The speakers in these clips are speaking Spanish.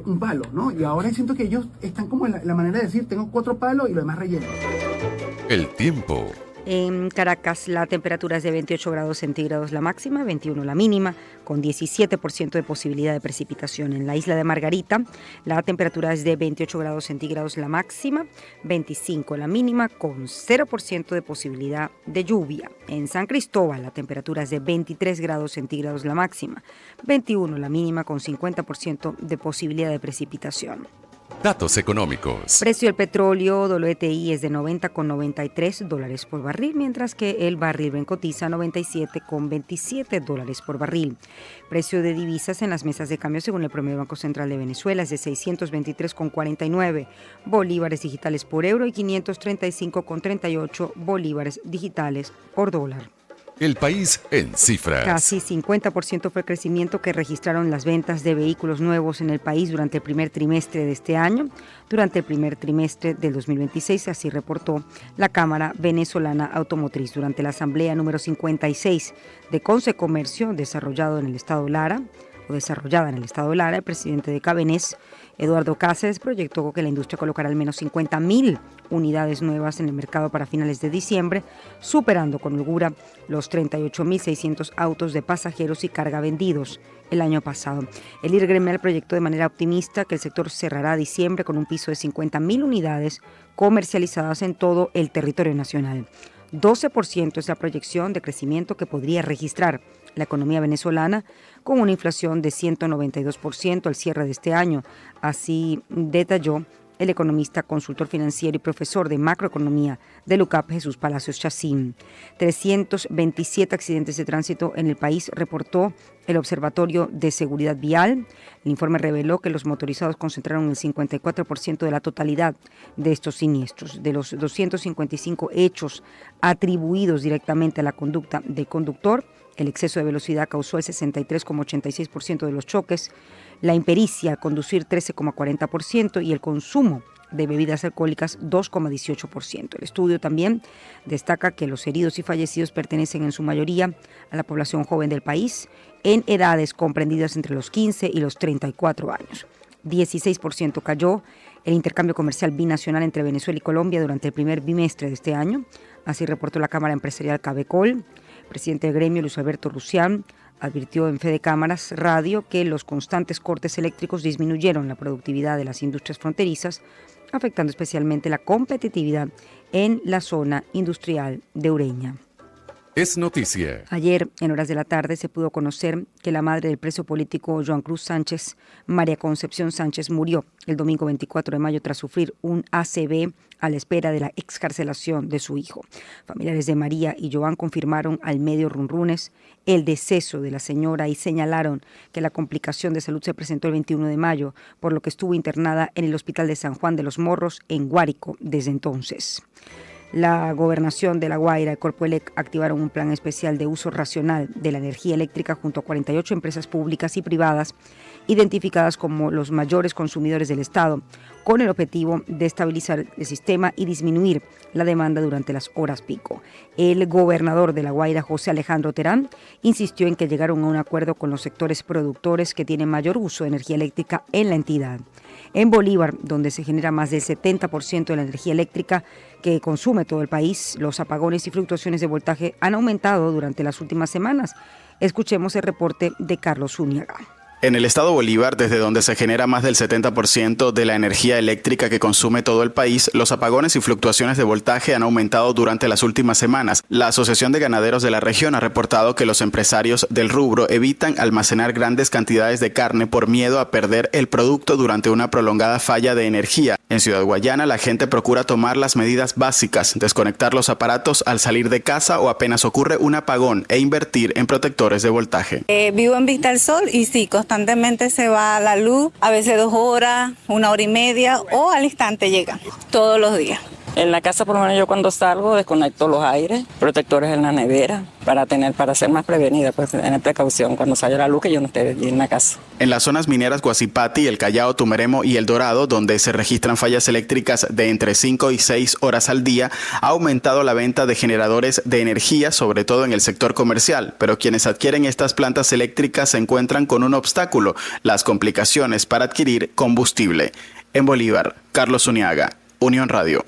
un palo, ¿no? Y ahora siento que ellos están como en la manera de decir, tengo 4 palos y lo demás relleno. El tiempo. En Caracas la temperatura es de 28 grados centígrados la máxima, 21 la mínima, con 17% de posibilidad de precipitación. En la isla de Margarita la temperatura es de 28 grados centígrados la máxima, 25 la mínima, con 0% de posibilidad de lluvia. En San Cristóbal la temperatura es de 23 grados centígrados la máxima, 21 la mínima, con 50% de posibilidad de precipitación. Datos económicos. Precio del petróleo WTI es de $90,93 por barril, mientras que el barril Brent cotiza $97,27 por barril. Precio de divisas en las mesas de cambio según el promedio Banco Central de Venezuela es de 623,49 bolívares digitales por euro y 535,38 bolívares digitales por dólar. El país en cifras. Casi 50% fue el crecimiento que registraron las ventas de vehículos nuevos en el país durante el primer trimestre de este año. Durante el primer trimestre del 2026, así reportó la Cámara Venezolana Automotriz durante la Asamblea número 56 de Concecomercio desarrollada en el Estado Lara. El presidente de Cabenés, Eduardo Cáceres, proyectó que la industria colocará al menos 50.000 unidades nuevas en el mercado para finales de diciembre, superando con holgura los 38.600 autos de pasajeros y carga vendidos el año pasado. El líder gremial proyectó de manera optimista que el sector cerrará diciembre con un piso de 50.000 unidades comercializadas en todo el territorio nacional. 12% es la proyección de crecimiento que podría registrar la economía venezolana, con una inflación de 192% al cierre de este año. Así detalló el economista, consultor financiero y profesor de macroeconomía del UCAP, Jesús Palacios Chacín. 327 accidentes de tránsito en el país, reportó el Observatorio de Seguridad Vial. El informe reveló que los motorizados concentraron el 54% de la totalidad de estos siniestros. De los 255 hechos atribuidos directamente a la conducta del conductor, el exceso de velocidad causó el 63,86% de los choques, la impericia al conducir 13,40% y el consumo de bebidas alcohólicas 2,18%. El estudio también destaca que los heridos y fallecidos pertenecen en su mayoría a la población joven del país, en edades comprendidas entre los 15 y los 34 años. 16% cayó el intercambio comercial binacional entre Venezuela y Colombia durante el primer bimestre de este año, así reportó la Cámara Empresarial Cabecol. El presidente del gremio, Luis Alberto Rusián, advirtió en Fede Cámaras Radio que los constantes cortes eléctricos disminuyeron la productividad de las industrias fronterizas, afectando especialmente la competitividad en la zona industrial de Ureña. Es noticia. Ayer, en horas de la tarde, se pudo conocer que la madre del preso político Joan Cruz Sánchez, María Concepción Sánchez, murió el domingo 24 de mayo tras sufrir un ACV a la espera de la excarcelación de su hijo. Familiares de María y Joan confirmaron al medio Runrunes el deceso de la señora y señalaron que la complicación de salud se presentó el 21 de mayo, por lo que estuvo internada en el Hospital de San Juan de los Morros, en Guárico, desde entonces. La Gobernación de La Guaira y Corpoelec activaron un plan especial de uso racional de la energía eléctrica junto a 48 empresas públicas y privadas identificadas como los mayores consumidores del Estado, con el objetivo de estabilizar el sistema y disminuir la demanda durante las horas pico. El gobernador de La Guaira, José Alejandro Terán, insistió en que llegaron a un acuerdo con los sectores productores que tienen mayor uso de energía eléctrica en la entidad. En Bolívar, donde se genera más del 70% de la energía eléctrica que consume todo el país, los apagones y fluctuaciones de voltaje han aumentado durante las últimas semanas. Escuchemos el reporte de Carlos Zúñiga. En el estado Bolívar, desde donde se genera más del 70% de la energía eléctrica que consume todo el país, los apagones y fluctuaciones de voltaje han aumentado durante las últimas semanas. La Asociación de Ganaderos de la región ha reportado que los empresarios del rubro evitan almacenar grandes cantidades de carne por miedo a perder el producto durante una prolongada falla de energía. En Ciudad Guayana, la gente procura tomar las medidas básicas, desconectar los aparatos al salir de casa o apenas ocurre un apagón e invertir en protectores de voltaje. Vivo en Vista del Sol y sí, constantemente se va la luz, a veces 2 horas, 1 hora y media o al instante llega, todos los días. En la casa, por lo menos yo cuando salgo, desconecto los aires, protectores en la nevera, para ser más prevenida, pues tener precaución cuando salga la luz que yo no esté allí en la casa. En las zonas mineras Guasipati, El Callao, Tumeremo y El Dorado, donde se registran fallas eléctricas de entre 5 y 6 horas al día, ha aumentado la venta de generadores de energía, sobre todo en el sector comercial, pero quienes adquieren estas plantas eléctricas se encuentran con un obstáculo, las complicaciones para adquirir combustible. En Bolívar, Carlos Uniaga, Unión Radio.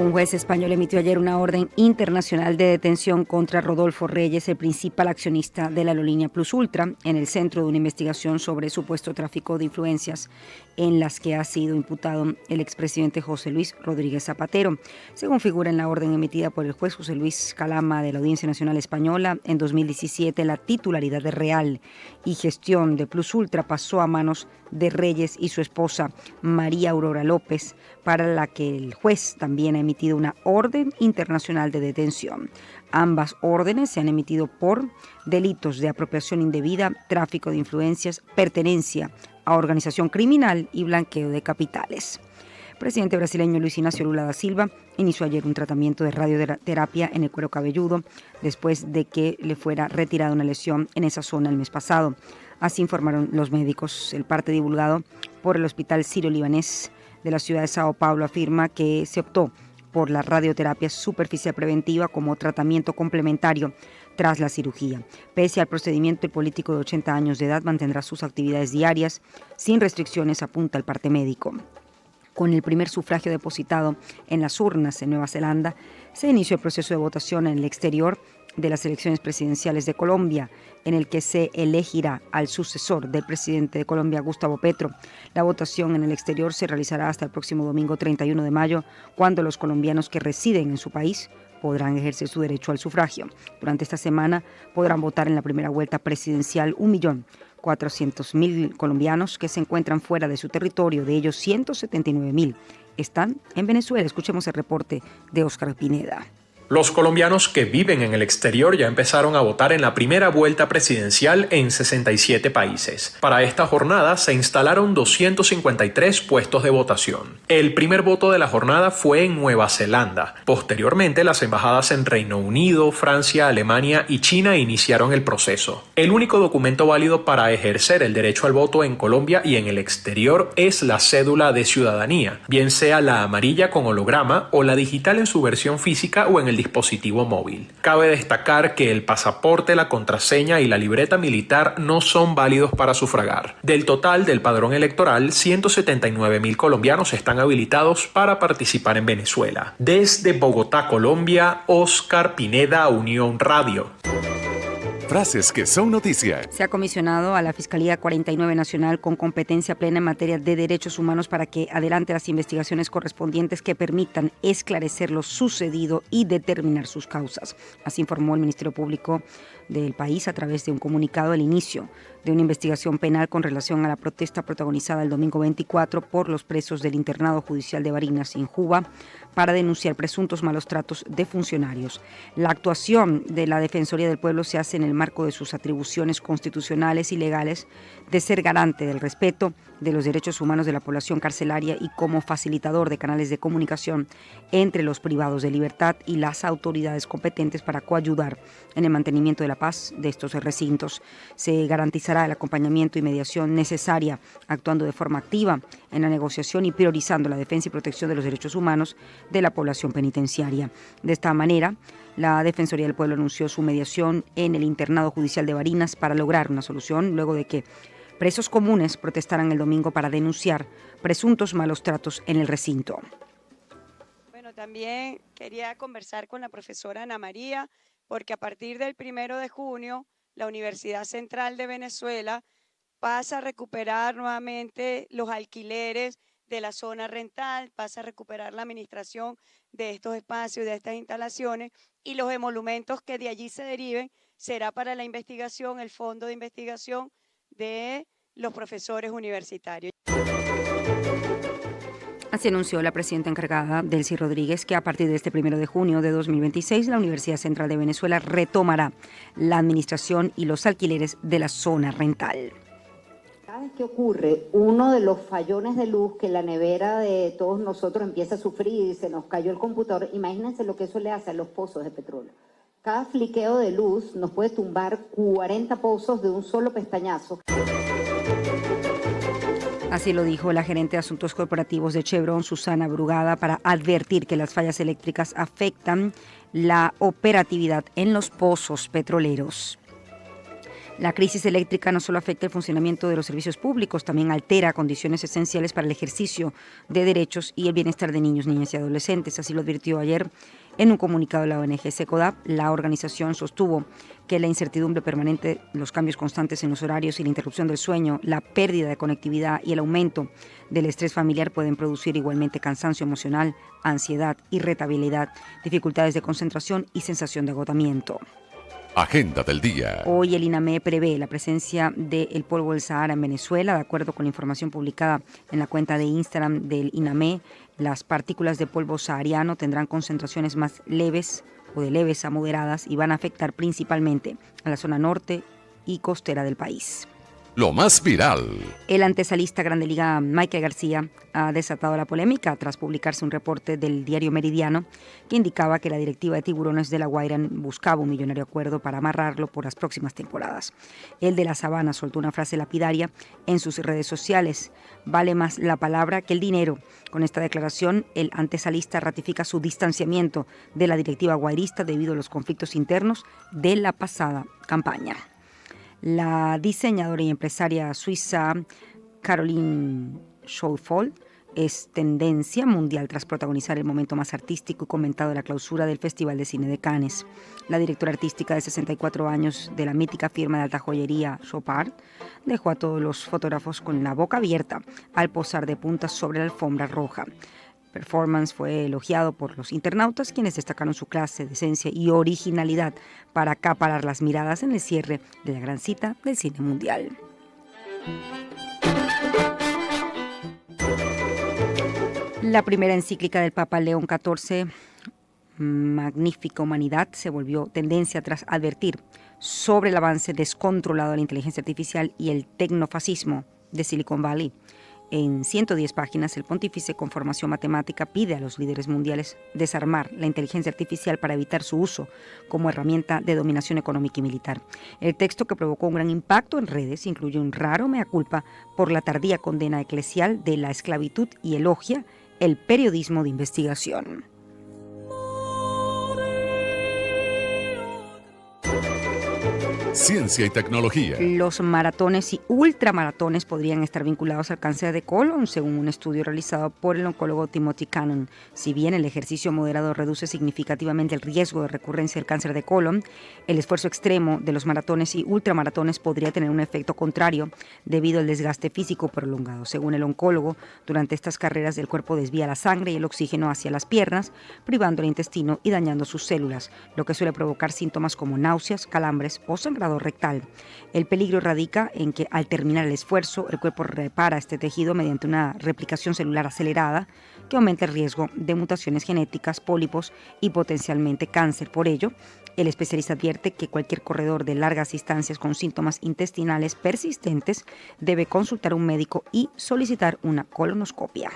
Un juez español emitió ayer una orden internacional de detención contra Rodolfo Reyes, el principal accionista de la aerolínea Plus Ultra, en el centro de una investigación sobre supuesto tráfico de influencias en las que ha sido imputado el expresidente José Luis Rodríguez Zapatero. Según figura en la orden emitida por el juez José Luis Calama de la Audiencia Nacional Española, en 2017 la titularidad de real y gestión de Plus Ultra pasó a manos de Reyes y su esposa María Aurora López, para la que el juez también ha emitido una orden internacional de detención. Ambas órdenes se han emitido por delitos de apropiación indebida, tráfico de influencias, pertenencia a organización criminal y blanqueo de capitales. El presidente brasileño Luis Inácio Lula da Silva inició ayer un tratamiento de radioterapia en el cuero cabelludo después de que le fuera retirada una lesión en esa zona el mes pasado. Así informaron los médicos. El parte divulgado por el Hospital Sírio-Libanés de la ciudad de Sao Paulo afirma que se optó por la radioterapia superficial preventiva como tratamiento complementario tras la cirugía. Pese al procedimiento, el político de 80 años de edad mantendrá sus actividades diarias sin restricciones, apunta el parte médico. Con el primer sufragio depositado en las urnas en Nueva Zelanda, se inició el proceso de votación en el exterior de las elecciones presidenciales de Colombia, en el que se elegirá al sucesor del presidente de Colombia, Gustavo Petro. La votación en el exterior se realizará hasta el próximo domingo 31 de mayo, cuando los colombianos que residen en su país podrán ejercer su derecho al sufragio. Durante esta semana podrán votar en la primera vuelta presidencial 1.400.000 colombianos que se encuentran fuera de su territorio. De ellos, 179.000 están en Venezuela. Escuchemos el reporte de Óscar Pineda. Los colombianos que viven en el exterior ya empezaron a votar en la primera vuelta presidencial en 67 países. Para esta jornada se instalaron 253 puestos de votación. El primer voto de la jornada fue en Nueva Zelanda. Posteriormente, las embajadas en Reino Unido, Francia, Alemania y China iniciaron el proceso. El único documento válido para ejercer el derecho al voto en Colombia y en el exterior es la cédula de ciudadanía, bien sea la amarilla con holograma o la digital en su versión física o en el dispositivo móvil. Cabe destacar que el pasaporte, la contraseña y la libreta militar no son válidos para sufragar. Del total del padrón electoral, 179.000 colombianos están habilitados para participar en Venezuela. Desde Bogotá, Colombia, Óscar Pineda, Unión Radio. Frases que son noticia. Se ha comisionado a la Fiscalía 49 Nacional con competencia plena en materia de derechos humanos para que adelante las investigaciones correspondientes que permitan esclarecer lo sucedido y determinar sus causas. Así informó el Ministerio Público del país a través de un comunicado el inicio de una investigación penal con relación a la protesta protagonizada el domingo 24 por los presos del internado judicial de Barinas, en Juba, para denunciar presuntos malos tratos de funcionarios. La actuación de la Defensoría del Pueblo se hace en el marco de sus atribuciones constitucionales y legales de ser garante del respeto de los derechos humanos de la población carcelaria y como facilitador de canales de comunicación entre los privados de libertad y las autoridades competentes para coayudar en el mantenimiento de la paz de estos recintos. Se garantizará el acompañamiento y mediación necesaria, actuando de forma activa en la negociación y priorizando la defensa y protección de los derechos humanos de la población penitenciaria. De esta manera, la Defensoría del Pueblo anunció su mediación en el internado judicial de Barinas para lograr una solución luego de que presos comunes protestaran el domingo para denunciar presuntos malos tratos en el recinto. Bueno, también quería conversar con la profesora Ana María, porque a partir del 1 de junio, la Universidad Central de Venezuela pasa a recuperar nuevamente los alquileres de la zona rental, pasa a recuperar la administración de estos espacios, de estas instalaciones, y los emolumentos que de allí se deriven será para la investigación, el fondo de investigación de los profesores universitarios. Así anunció la presidenta encargada, Delcy Rodríguez, que a partir de este 1 de junio de 2026, la Universidad Central de Venezuela retomará la administración y los alquileres de la zona rental. vez que ocurre uno de los fallones de luz, que la nevera de todos nosotros empieza a sufrir y se nos cayó el computador, imagínense lo que eso le hace a los pozos de petróleo. Cada fliqueo de luz nos puede tumbar 40 pozos de un solo pestañazo. Así lo dijo la gerente de Asuntos Corporativos de Chevron, Susana Brugada, para advertir que las fallas eléctricas afectan la operatividad en los pozos petroleros. La crisis eléctrica no solo afecta el funcionamiento de los servicios públicos, también altera condiciones esenciales para el ejercicio de derechos y el bienestar de niños, niñas y adolescentes. Así lo advirtió ayer en un comunicado de la ONG SECODAP. La organización sostuvo que la incertidumbre permanente, los cambios constantes en los horarios y la interrupción del sueño, la pérdida de conectividad y el aumento del estrés familiar pueden producir igualmente cansancio emocional, ansiedad, irritabilidad, dificultades de concentración y sensación de agotamiento. Agenda del día. Hoy el INAME prevé la presencia del polvo del Sahara en Venezuela. De acuerdo con la información publicada en la cuenta de Instagram del INAME, las partículas de polvo sahariano tendrán concentraciones más leves o de leves a moderadas y van a afectar principalmente a la zona norte y costera del país. Lo más viral. El antesalista Grande Liga Michael García ha desatado la polémica tras publicarse un reporte del diario Meridiano que indicaba que la directiva de Tiburones de La Guaira buscaba un millonario acuerdo para amarrarlo por las próximas temporadas. El de La Sabana soltó una frase lapidaria en sus redes sociales: vale más la palabra que el dinero. Con esta declaración, el antesalista ratifica su distanciamiento de la directiva guairista debido a los conflictos internos de la pasada campaña. La diseñadora y empresaria suiza Caroline Schoenfeld es tendencia mundial tras protagonizar el momento más artístico y comentado de la clausura del Festival de Cine de Cannes. La directora artística de 64 años de la mítica firma de alta joyería Chopard dejó a todos los fotógrafos con la boca abierta al posar de puntas sobre la alfombra roja. Performance fue elogiado por los internautas, quienes destacaron su clase, decencia y originalidad para acaparar las miradas en el cierre de la gran cita del cine mundial. La primera encíclica del Papa León XIV, Magnífica Humanidad, se volvió tendencia tras advertir sobre el avance descontrolado de la inteligencia artificial y el tecnofascismo de Silicon Valley. En 110 páginas, el pontífice con formación matemática pide a los líderes mundiales desarmar la inteligencia artificial para evitar su uso como herramienta de dominación económica y militar. El texto, que provocó un gran impacto en redes, incluye un raro mea culpa por la tardía condena eclesial de la esclavitud y elogia el periodismo de investigación. Ciencia y tecnología. Los maratones y ultramaratones podrían estar vinculados al cáncer de colon, según un estudio realizado por el oncólogo Timothy Cannon. Si bien el ejercicio moderado reduce significativamente el riesgo de recurrencia del cáncer de colon, el esfuerzo extremo de los maratones y ultramaratones podría tener un efecto contrario debido al desgaste físico prolongado. Según el oncólogo, durante estas carreras el cuerpo desvía la sangre y el oxígeno hacia las piernas, privando el intestino y dañando sus células, lo que suele provocar síntomas como náuseas, calambres o sangrado rectal. El peligro radica en que al terminar el esfuerzo, el cuerpo repara este tejido mediante una replicación celular acelerada que aumenta el riesgo de mutaciones genéticas, pólipos y potencialmente cáncer. Por ello, el especialista advierte que cualquier corredor de largas distancias con síntomas intestinales persistentes debe consultar a un médico y solicitar una colonoscopia.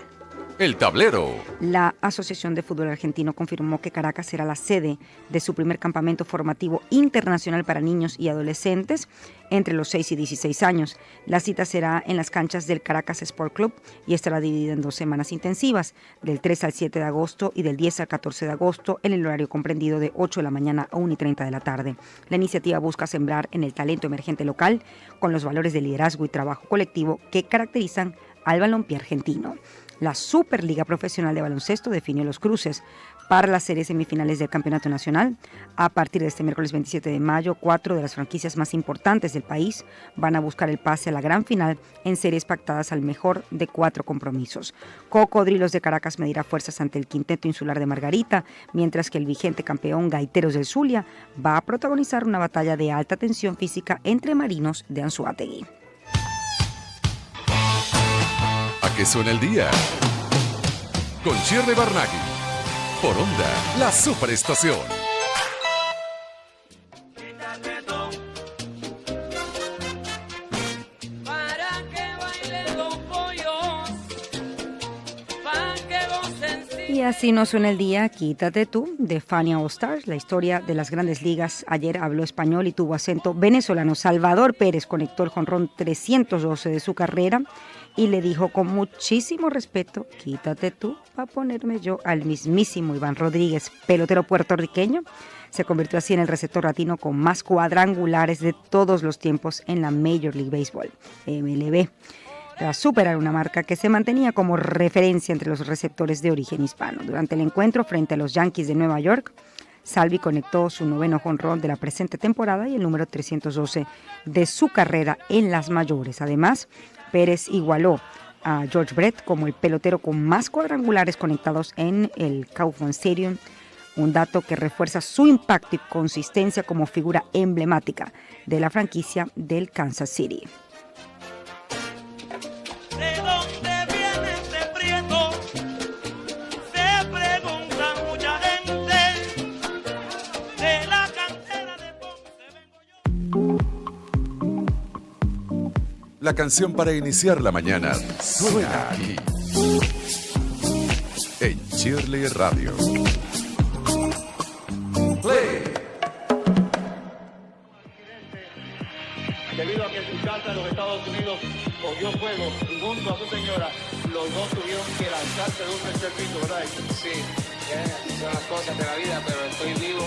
El tablero. La Asociación de Fútbol Argentino confirmó que Caracas será la sede de su primer campamento formativo internacional para niños y adolescentes entre los 6 y 16 años. La cita será en las canchas del Caracas Sport Club y estará dividida en 2 semanas intensivas, del 3 al 7 de agosto y del 10 al 14 de agosto, en el horario comprendido de 8 de la mañana a 1:30 de la tarde. La iniciativa busca sembrar en el talento emergente local con los valores de liderazgo y trabajo colectivo que caracterizan al balompié argentino. La Superliga Profesional de Baloncesto definió los cruces para las series semifinales del Campeonato Nacional. A partir de este miércoles 27 de mayo, 4 de las franquicias más importantes del país van a buscar el pase a la gran final en series pactadas al mejor de 4 compromisos. Cocodrilos de Caracas medirá fuerzas ante el Quinteto Insular de Margarita, mientras que el vigente campeón Gaiteros del Zulia va a protagonizar una batalla de alta tensión física entre marinos de Anzoátegui. ¿A qué suena el día? Con Shirley Barnaghi. Por Onda, la superestación. Para que Y así nos suena el día Quítate tú, de Fania All Stars. La historia de las grandes ligas. Ayer habló español y tuvo acento venezolano. Salvador Pérez conectó el jonrón 312 de su carrera y le dijo con muchísimo respeto: quítate tú para ponerme yo, al mismísimo Iván Rodríguez, pelotero puertorriqueño. Se convirtió así en el receptor latino con más cuadrangulares de todos los tiempos en la Major League Baseball, MLB, tras superar una marca que se mantenía como referencia entre los receptores de origen hispano. Durante el encuentro frente a los Yankees de Nueva York, Salvi conectó su 9º jonrón de la presente temporada y el número 312 de su carrera en las mayores. Además, Pérez igualó a George Brett como el pelotero con más cuadrangulares conectados en el Kauffman Stadium, un dato que refuerza su impacto y consistencia como figura emblemática de la franquicia del Kansas City. ¿De dónde viene ese prieto? Se pregunta mucha gente. De la cantera de Ponce vengo yo. La canción para iniciar la mañana suena aquí. En Shirley Radio. Play. Debido a que su casa en los Estados Unidos cogió fuego y junto a su señora, los dos tuvieron que lanzarse de un tercer piso, ¿verdad? Sí, son las cosas de la vida, pero estoy vivo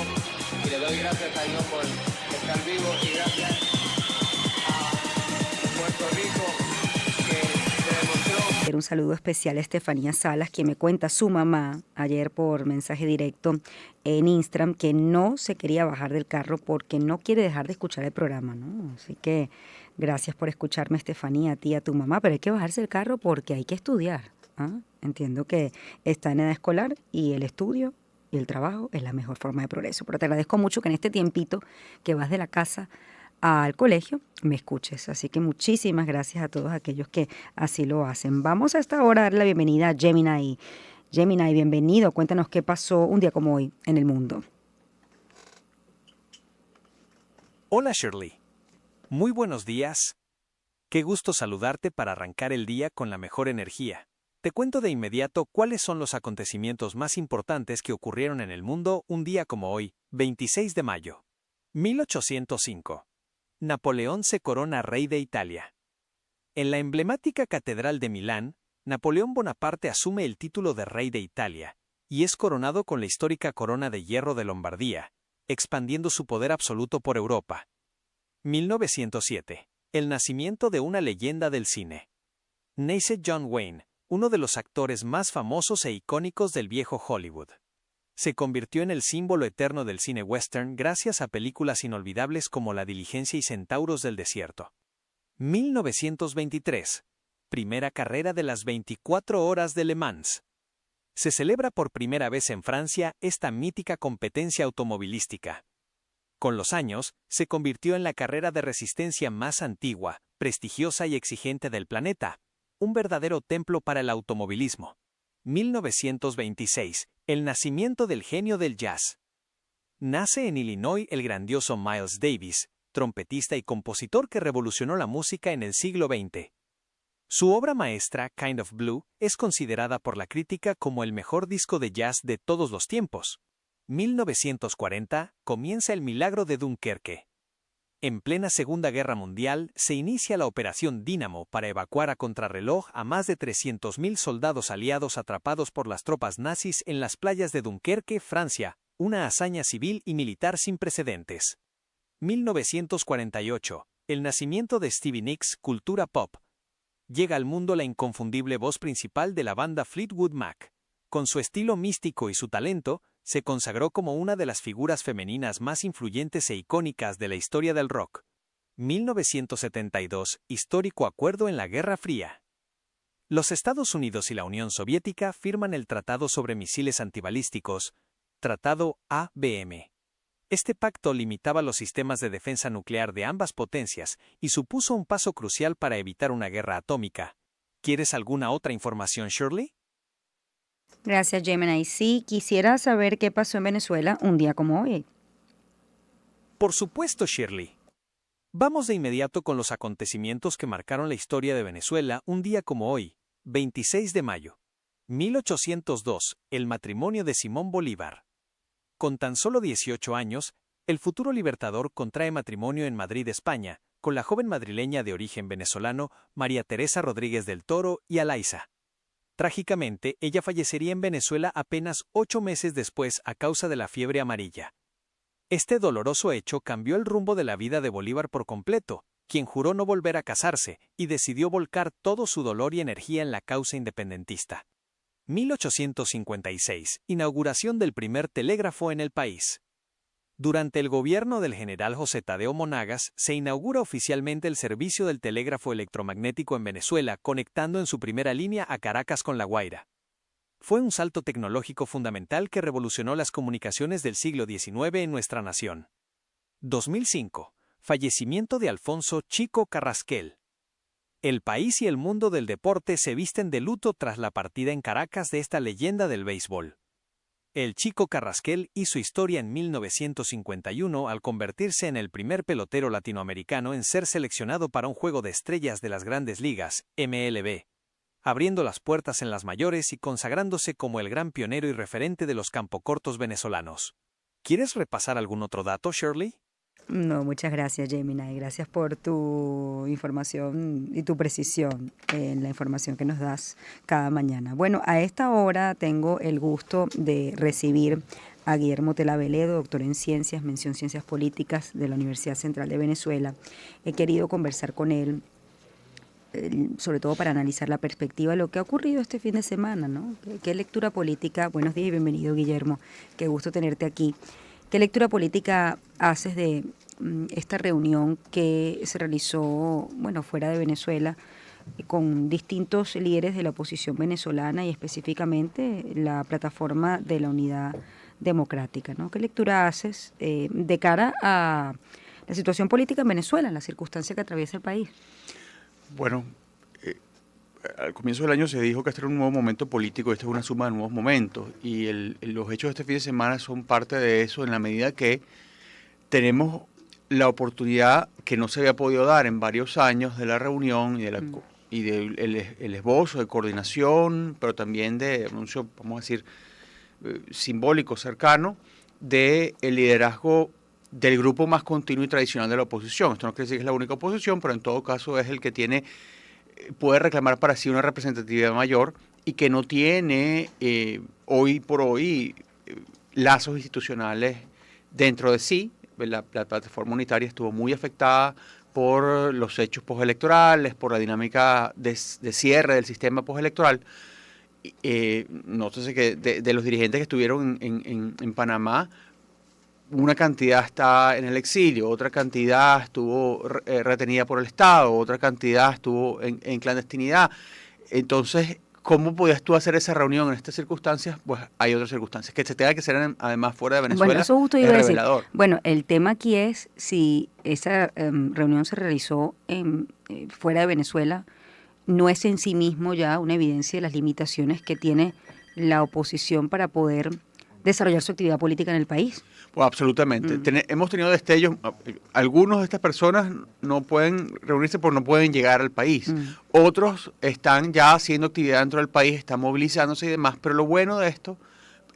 y le doy gracias a Dios por estar vivo y gracias a Puerto Rico que se demostró. Un saludo especial a Estefanía Salas, quien me cuenta su mamá ayer por mensaje directo en Instagram que no se quería bajar del carro porque no quiere dejar de escuchar el programa, ¿no? Así que gracias por escucharme, Estefanía, a ti y a tu mamá, pero hay que bajarse del carro porque hay que estudiar. Entiendo que está en edad escolar y el estudio y el trabajo es la mejor forma de progreso, pero te agradezco mucho que en este tiempito que vas de la casa al colegio me escuches, así que muchísimas gracias a todos aquellos que así lo hacen. Vamos a esta hora a darle la bienvenida a Gemini. Gemini, bienvenido, cuéntanos qué pasó un día como hoy en el mundo. Hola Shirley, muy buenos días. Qué gusto saludarte para arrancar el día con la mejor energía. Te cuento de inmediato cuáles son los acontecimientos más importantes que ocurrieron en el mundo un día como hoy, 26 de mayo. 1805. Napoleón se corona rey de Italia. En la emblemática Catedral de Milán, Napoleón Bonaparte asume el título de rey de Italia, y es coronado con la histórica corona de hierro de Lombardía, expandiendo su poder absoluto por Europa. 1907. El nacimiento de una leyenda del cine. Nace John Wayne, uno de los actores más famosos e icónicos del viejo Hollywood. Se convirtió en el símbolo eterno del cine western gracias a películas inolvidables como La diligencia y Centauros del desierto. 1923. Primera carrera de las 24 horas de Le Mans. Se celebra por primera vez en Francia esta mítica competencia automovilística. Con los años, se convirtió en la carrera de resistencia más antigua, prestigiosa y exigente del planeta, un verdadero templo para el automovilismo. 1926. El nacimiento del genio del jazz. Nace en Illinois el grandioso Miles Davis, trompetista y compositor que revolucionó la música en el siglo XX. Su obra maestra, Kind of Blue, es considerada por la crítica como el mejor disco de jazz de todos los tiempos. 1940. Comienza el milagro de Dunkerque. En plena Segunda Guerra Mundial, se inicia la Operación Dínamo para evacuar a contrarreloj a más de 300.000 soldados aliados atrapados por las tropas nazis en las playas de Dunkerque, Francia, una hazaña civil y militar sin precedentes. 1948. El nacimiento de Stevie Nicks, cultura pop. Llega al mundo la inconfundible voz principal de la banda Fleetwood Mac. Con su estilo místico y su talento, se consagró como una de las figuras femeninas más influyentes e icónicas de la historia del rock. 1972. Histórico acuerdo en la Guerra Fría. Los Estados Unidos y la Unión Soviética firman el Tratado sobre Misiles Antibalísticos, Tratado ABM. Este pacto limitaba los sistemas de defensa nuclear de ambas potencias y supuso un paso crucial para evitar una guerra atómica. ¿Quieres alguna otra información, Shirley? Gracias, Gemini. Sí, quisiera saber qué pasó en Venezuela un día como hoy. Por supuesto, Shirley. Vamos de inmediato con los acontecimientos que marcaron la historia de Venezuela un día como hoy, 26 de mayo. 1802, el matrimonio de Simón Bolívar. Con tan solo 18 años, el futuro libertador contrae matrimonio en Madrid, España, con la joven madrileña de origen venezolano María Teresa Rodríguez del Toro y Alaiza. Trágicamente, ella fallecería en Venezuela apenas 8 meses después a causa de la fiebre amarilla. Este doloroso hecho cambió el rumbo de la vida de Bolívar por completo, quien juró no volver a casarse y decidió volcar todo su dolor y energía en la causa independentista. 1856, inauguración del primer telégrafo en el país. Durante el gobierno del general José Tadeo Monagas, se inaugura oficialmente el servicio del telégrafo electromagnético en Venezuela, conectando en su primera línea a Caracas con La Guaira. Fue un salto tecnológico fundamental que revolucionó las comunicaciones del siglo XIX en nuestra nación. 2005. Fallecimiento de Alfonso Chico Carrasquel. El país y el mundo del deporte se visten de luto tras la partida en Caracas de esta leyenda del béisbol. El Chico Carrasquel hizo historia en 1951 al convertirse en el primer pelotero latinoamericano en ser seleccionado para un juego de estrellas de las Grandes Ligas, MLB, abriendo las puertas en las mayores y consagrándose como el gran pionero y referente de los campocortos venezolanos. ¿Quieres repasar algún otro dato, Shirley? No, muchas gracias, Gemini. Gracias por tu información y tu precisión en la información que nos das cada mañana. Bueno, a esta hora tengo el gusto de recibir a Guillermo Tela Veledo, doctor en Ciencias, mención Ciencias Políticas de la Universidad Central de Venezuela. He querido conversar con él, sobre todo para analizar la perspectiva de lo que ha ocurrido este fin de semana, ¿no? ¿Qué lectura política? Buenos días y bienvenido, Guillermo. Qué gusto tenerte aquí. ¿Qué lectura política haces de esta reunión que se realizó, fuera de Venezuela, con distintos líderes de la oposición venezolana y específicamente la plataforma de la Unidad Democrática, ¿no? ¿Qué lectura haces de cara a la situación política en Venezuela, la circunstancia que atraviesa el país? Bueno, al comienzo del año se dijo que este era un nuevo momento político, esta es una suma de nuevos momentos y los hechos de este fin de semana son parte de eso en la medida que tenemos la oportunidad que no se había podido dar en varios años de la reunión y del esbozo de coordinación, pero también de anuncio, vamos a decir, simbólico, cercano, del liderazgo del grupo más continuo y tradicional de la oposición. Esto no quiere decir que es la única oposición, pero en todo caso es el que puede reclamar para sí una representatividad mayor y que no tiene hoy por hoy lazos institucionales dentro de sí. La plataforma unitaria estuvo muy afectada por los hechos postelectorales, por la dinámica de cierre del sistema postelectoral. Nótese que de los dirigentes que estuvieron en Panamá, una cantidad está en el exilio, otra cantidad estuvo retenida por el Estado, otra cantidad estuvo en clandestinidad. Entonces, ¿cómo podías tú hacer esa reunión en estas circunstancias? Pues hay otras circunstancias. Que se tenga que hacer además fuera de Venezuela. Bueno, eso justo iba a decir. Revelador. Bueno, el tema aquí es si esa reunión se realizó fuera de Venezuela, no es en sí mismo ya una evidencia de las limitaciones que tiene la oposición para poder desarrollar su actividad política en el país. Pues absolutamente. Hemos tenido destellos. Algunos de estas personas no pueden reunirse porque no pueden llegar al país. Otros están ya haciendo actividad dentro del país, están movilizándose y demás. Pero lo bueno de esto,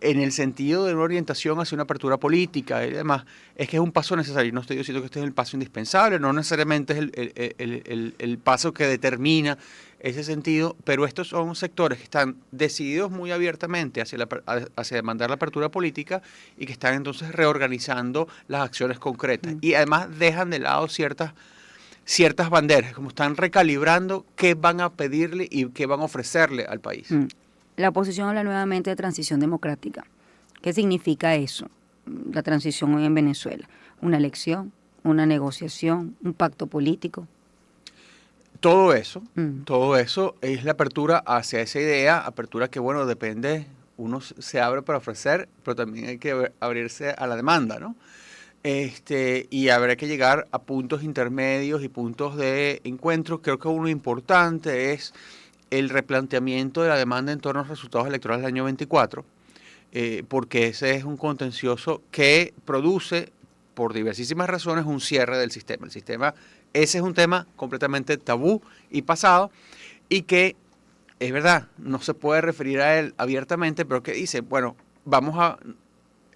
en el sentido de una orientación hacia una apertura política y demás, es que es un paso necesario. No estoy diciendo que este es el paso indispensable, no necesariamente es el paso que determina ese sentido, pero estos son sectores que están decididos muy abiertamente hacia demandar la apertura política y que están entonces reorganizando las acciones concretas. Y además dejan de lado ciertas banderas, como están recalibrando qué van a pedirle y qué van a ofrecerle al país. La oposición habla nuevamente de transición democrática. ¿Qué significa eso? La transición hoy en Venezuela. ¿Una elección? ¿Una negociación? ¿Un pacto político? Todo eso es la apertura hacia esa idea, apertura que, bueno, depende, uno se abre para ofrecer, pero también hay que abrirse a la demanda, ¿no? Y habrá que llegar a puntos intermedios y puntos de encuentro. Creo que uno importante es el replanteamiento de la demanda en torno a los resultados electorales del año 24, porque ese es un contencioso que produce, por diversísimas razones, un cierre del sistema. Ese es un tema completamente tabú y pasado, y que es verdad, no se puede referir a él abiertamente, pero que dice, bueno, vamos a,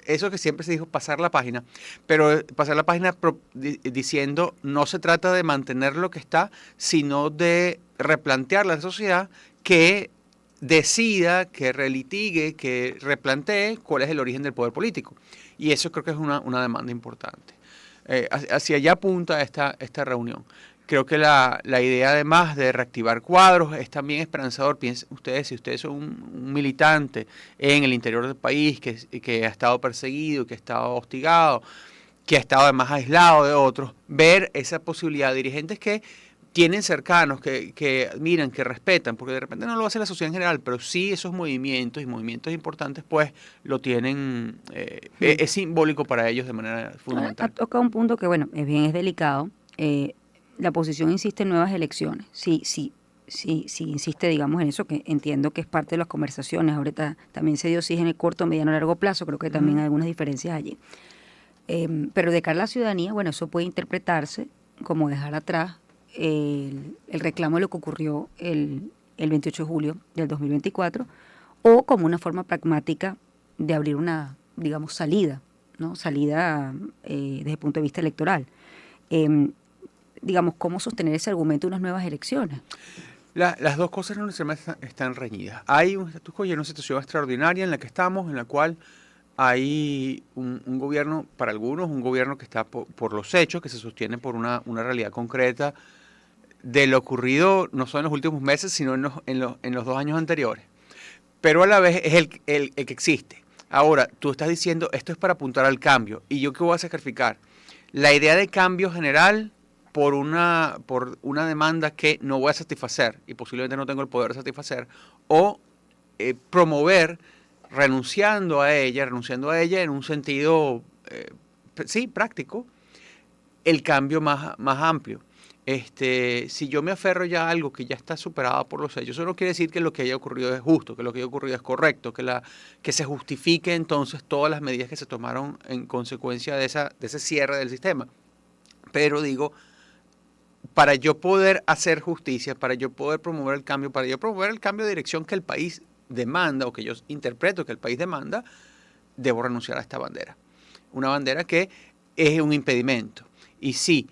eso que siempre se dijo, pasar la página, pero pasar la página diciendo no se trata de mantener lo que está, sino de replantear la sociedad que decida, que relitigue, que replantee cuál es el origen del poder político. Y eso creo que es una demanda importante. Hacia allá apunta esta reunión. Creo que la idea además de reactivar cuadros es también esperanzador. Piensen ustedes, si ustedes son un militante en el interior del país que ha estado perseguido, que ha estado hostigado, que ha estado además aislado de otros, ver esa posibilidad de dirigentes que tienen cercanos, que miran, que respetan, porque de repente no lo hace la sociedad en general, pero sí esos movimientos y movimientos importantes, pues lo tienen, es simbólico para ellos de manera fundamental. Ha tocado un punto que, bueno, es delicado. La oposición insiste en nuevas elecciones. Sí, insiste, digamos, en eso, que entiendo que es parte de las conversaciones. Ahorita también se dio sí en el corto, mediano, largo plazo. Creo que también hay algunas diferencias allí. Pero de cara a la ciudadanía, bueno, eso puede interpretarse como dejar atrás el reclamo de lo que ocurrió el 28 de julio del 2024 o como una forma pragmática de abrir una, digamos, salida, ¿no? Salida desde el punto de vista electoral. Digamos, ¿cómo sostener ese argumento de unas nuevas elecciones? Las dos cosas no necesariamente están reñidas. Hay un status quo y una situación extraordinaria en la que estamos, en la cual hay un gobierno, para algunos, un gobierno que está por los hechos, que se sostiene por una realidad concreta de lo ocurrido no solo en los últimos meses, sino en los 2 años anteriores. Pero a la vez es el que existe. Ahora, tú estás diciendo, esto es para apuntar al cambio. ¿Y yo qué voy a sacrificar? La idea de cambio general por una demanda que no voy a satisfacer y posiblemente no tengo el poder de satisfacer, o promover renunciando a ella en un sentido, sí, práctico, el cambio más amplio. Si yo me aferro ya a algo que ya está superado por los hechos, eso no quiere decir que lo que haya ocurrido es justo, que lo que haya ocurrido es correcto, que se justifique entonces todas las medidas que se tomaron en consecuencia de ese cierre del sistema. Pero digo, para yo poder hacer justicia, para yo poder promover el cambio, para yo promover el cambio de dirección que el país demanda o que yo interpreto que el país demanda, debo renunciar a esta bandera. Una bandera que es un impedimento. Y sí,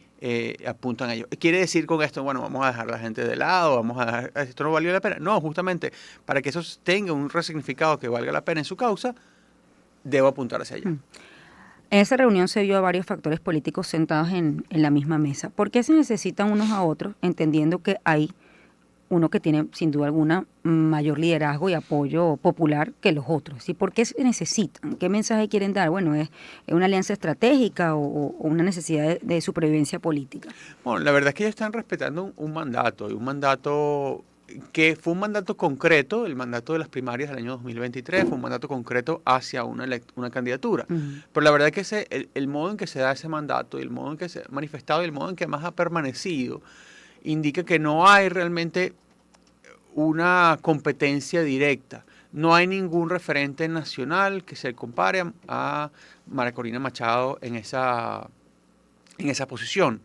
apuntan a ello. ¿Quiere decir con esto, bueno, vamos a dejar a la gente de lado, esto no valió la pena? No, justamente para que eso tenga un resignificado que valga la pena en su causa, debo apuntar hacia allá. En esa reunión se vio a varios factores políticos sentados en la misma mesa. ¿Por qué se necesitan unos a otros, entendiendo que hay uno que tiene, sin duda alguna, mayor liderazgo y apoyo popular que los otros? ¿Sí? ¿Por qué se necesitan? ¿Qué mensaje quieren dar? Bueno, ¿es una alianza estratégica o una necesidad de supervivencia política? Bueno, la verdad es que ellos están respetando un mandato que fue un mandato concreto, el mandato de las primarias del año 2023, fue un mandato concreto hacia una candidatura. Pero la verdad es que el modo en que se da ese mandato, y el modo en que se ha manifestado y el modo en que más ha permanecido, indica que no hay realmente una competencia directa. No hay ningún referente nacional que se compare a María Corina Machado en esa posición,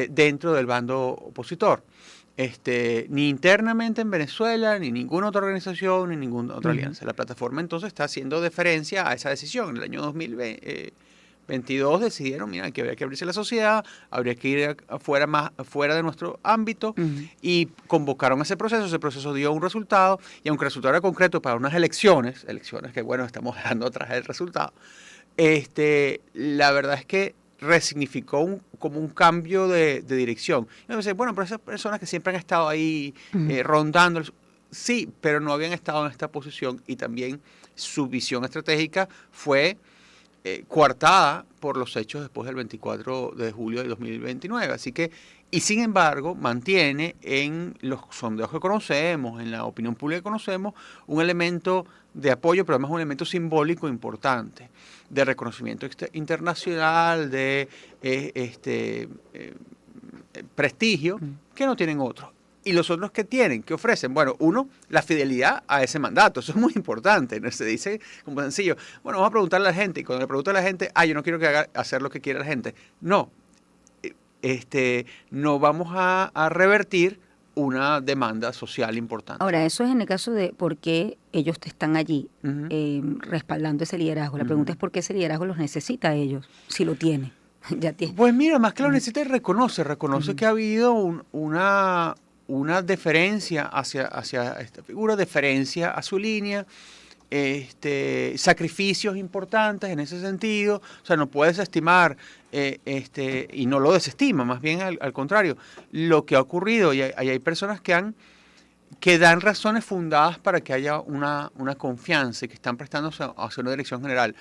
dentro del bando opositor. Ni internamente en Venezuela, ni ninguna otra organización, ni ninguna otra alianza. La plataforma entonces está haciendo deferencia a esa decisión. En el año 2022 decidieron, mira, que habría que abrirse la sociedad, habría que ir fuera de nuestro ámbito, y convocaron ese proceso dio un resultado, y aunque el resultado era concreto para unas elecciones que, bueno, estamos dejando atrás el resultado, la verdad es que resignificó como un cambio de dirección. Y uno dice, bueno, pero esas personas que siempre han estado ahí rondando, sí, pero no habían estado en esta posición, y también su visión estratégica fue coartada por los hechos después del 24 de julio de 2029. Así que, y sin embargo, mantiene en los sondeos que conocemos, en la opinión pública que conocemos, un elemento de apoyo, pero además un elemento simbólico importante, de reconocimiento internacional, de prestigio, que no tienen otros. ¿Y los otros qué tienen? ¿Qué ofrecen? Bueno, uno, la fidelidad a ese mandato. Eso es muy importante. ¿No? Se dice como sencillo, bueno, vamos a preguntarle a la gente. Y cuando le pregunta a la gente, yo no quiero que hacer lo que quiera la gente. No. No vamos a revertir una demanda social importante. Ahora, eso es en el caso de por qué ellos están allí respaldando ese liderazgo. La pregunta es por qué ese liderazgo los necesita a ellos, si lo tiene. Ya tiene. Pues mira, más que lo necesita, reconoce que ha habido una deferencia hacia esta figura, deferencia a su línea, sacrificios importantes en ese sentido. O sea, no puedes estimar, y no lo desestima, más bien al contrario, lo que ha ocurrido. Y hay personas que dan razones fundadas para que haya una confianza y que están prestando hacia una dirección general.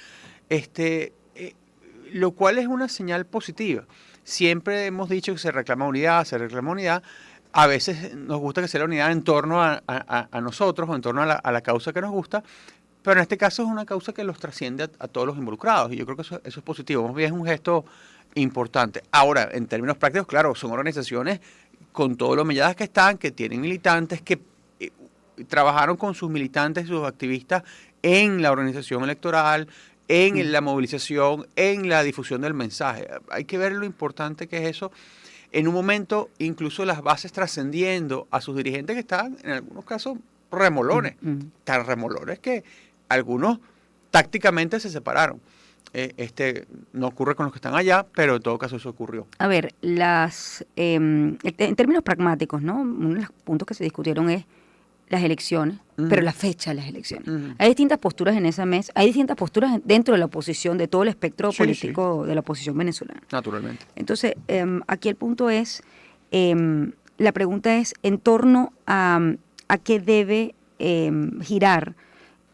Lo cual es una señal positiva. Siempre hemos dicho que se reclama unidad. A veces nos gusta que sea la unidad en torno a nosotros o en torno a la causa que nos gusta, pero en este caso es una causa que los trasciende a todos los involucrados, y yo creo que eso es positivo. Más bien es un gesto importante. Ahora, en términos prácticos, claro, son organizaciones con todo lo melladas que están, que tienen militantes, que trabajaron con sus militantes y sus activistas en la organización electoral, en la movilización, en la difusión del mensaje. Hay que ver lo importante que es eso. En un momento, incluso las bases trascendiendo a sus dirigentes que están, en algunos casos, remolones. Tan remolones que algunos tácticamente se separaron. No ocurre con los que están allá, pero en todo caso eso ocurrió. A ver, en términos pragmáticos, ¿no? Uno de los puntos que se discutieron es las elecciones, pero la fecha de las elecciones. Hay distintas posturas en esa mesa, hay distintas posturas dentro de la oposición, de todo el espectro político de la oposición venezolana. Naturalmente. Entonces, aquí el punto es, la pregunta es en torno a qué debe girar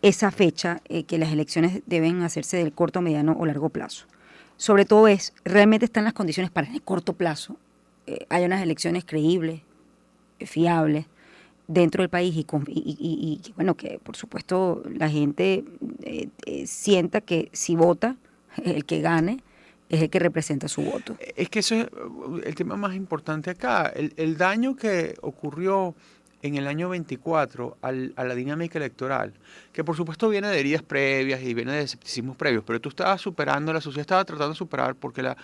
esa fecha, que las elecciones deben hacerse del corto, mediano o largo plazo. Sobre todo es, ¿realmente están las condiciones para en el corto plazo haya unas elecciones creíbles, fiables, dentro del país y bueno, que por supuesto la gente sienta que si vota, el que gane es el que representa su voto? Es que eso es el tema más importante acá. El daño que ocurrió en el año 24 a la dinámica electoral, que por supuesto viene de heridas previas y viene de escepticismos previos, pero tú estabas superando, la sociedad estaba tratando de superar, porque a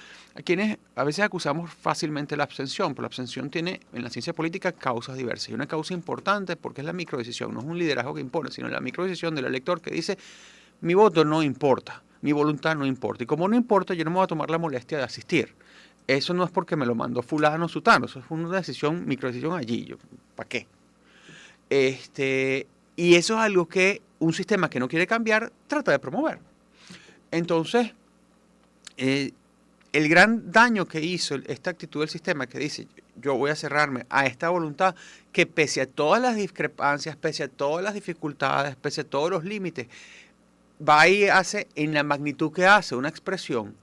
quienes a veces acusamos fácilmente la abstención, pero la abstención tiene en la ciencia política causas diversas, y una causa importante porque es la microdecisión, no es un liderazgo que impone, sino la microdecisión del elector que dice, mi voto no importa, mi voluntad no importa, y como no importa, yo no me voy a tomar la molestia de asistir. Eso no es porque me lo mandó fulano o sutano, eso es una decisión, microdecisión allí, ¿para qué? Y eso es algo que un sistema que no quiere cambiar trata de promover. Entonces, el gran daño que hizo esta actitud del sistema que dice, yo voy a cerrarme a esta voluntad que pese a todas las discrepancias, pese a todas las dificultades, pese a todos los límites, va y hace en la magnitud que hace una expresión,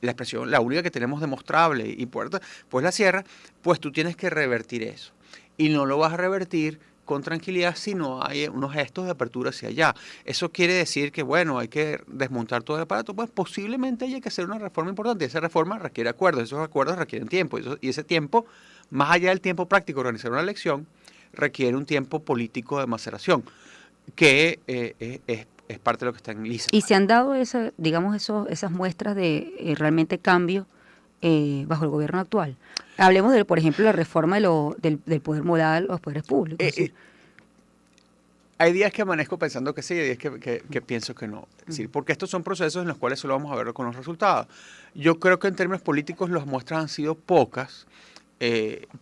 la única que tenemos demostrable y puerta, pues la cierra, pues tú tienes que revertir eso. Y no lo vas a revertir con tranquilidad si no hay unos gestos de apertura hacia allá. Eso quiere decir que, bueno, hay que desmontar todo el aparato. Pues posiblemente haya que hacer una reforma importante. Esa reforma requiere acuerdos. Esos acuerdos requieren tiempo. Y ese tiempo, más allá del tiempo práctico de organizar una elección, requiere un tiempo político de maceración, que es parte de lo que está en lista. ¿Y se han dado esas muestras de realmente cambio bajo el gobierno actual? Hablemos de, por ejemplo, la reforma del poder moral o los poderes públicos. Hay días que amanezco pensando que sí, hay días que pienso que no. Es decir, porque estos son procesos en los cuales solo vamos a ver con los resultados. Yo creo que en términos políticos las muestras han sido pocas,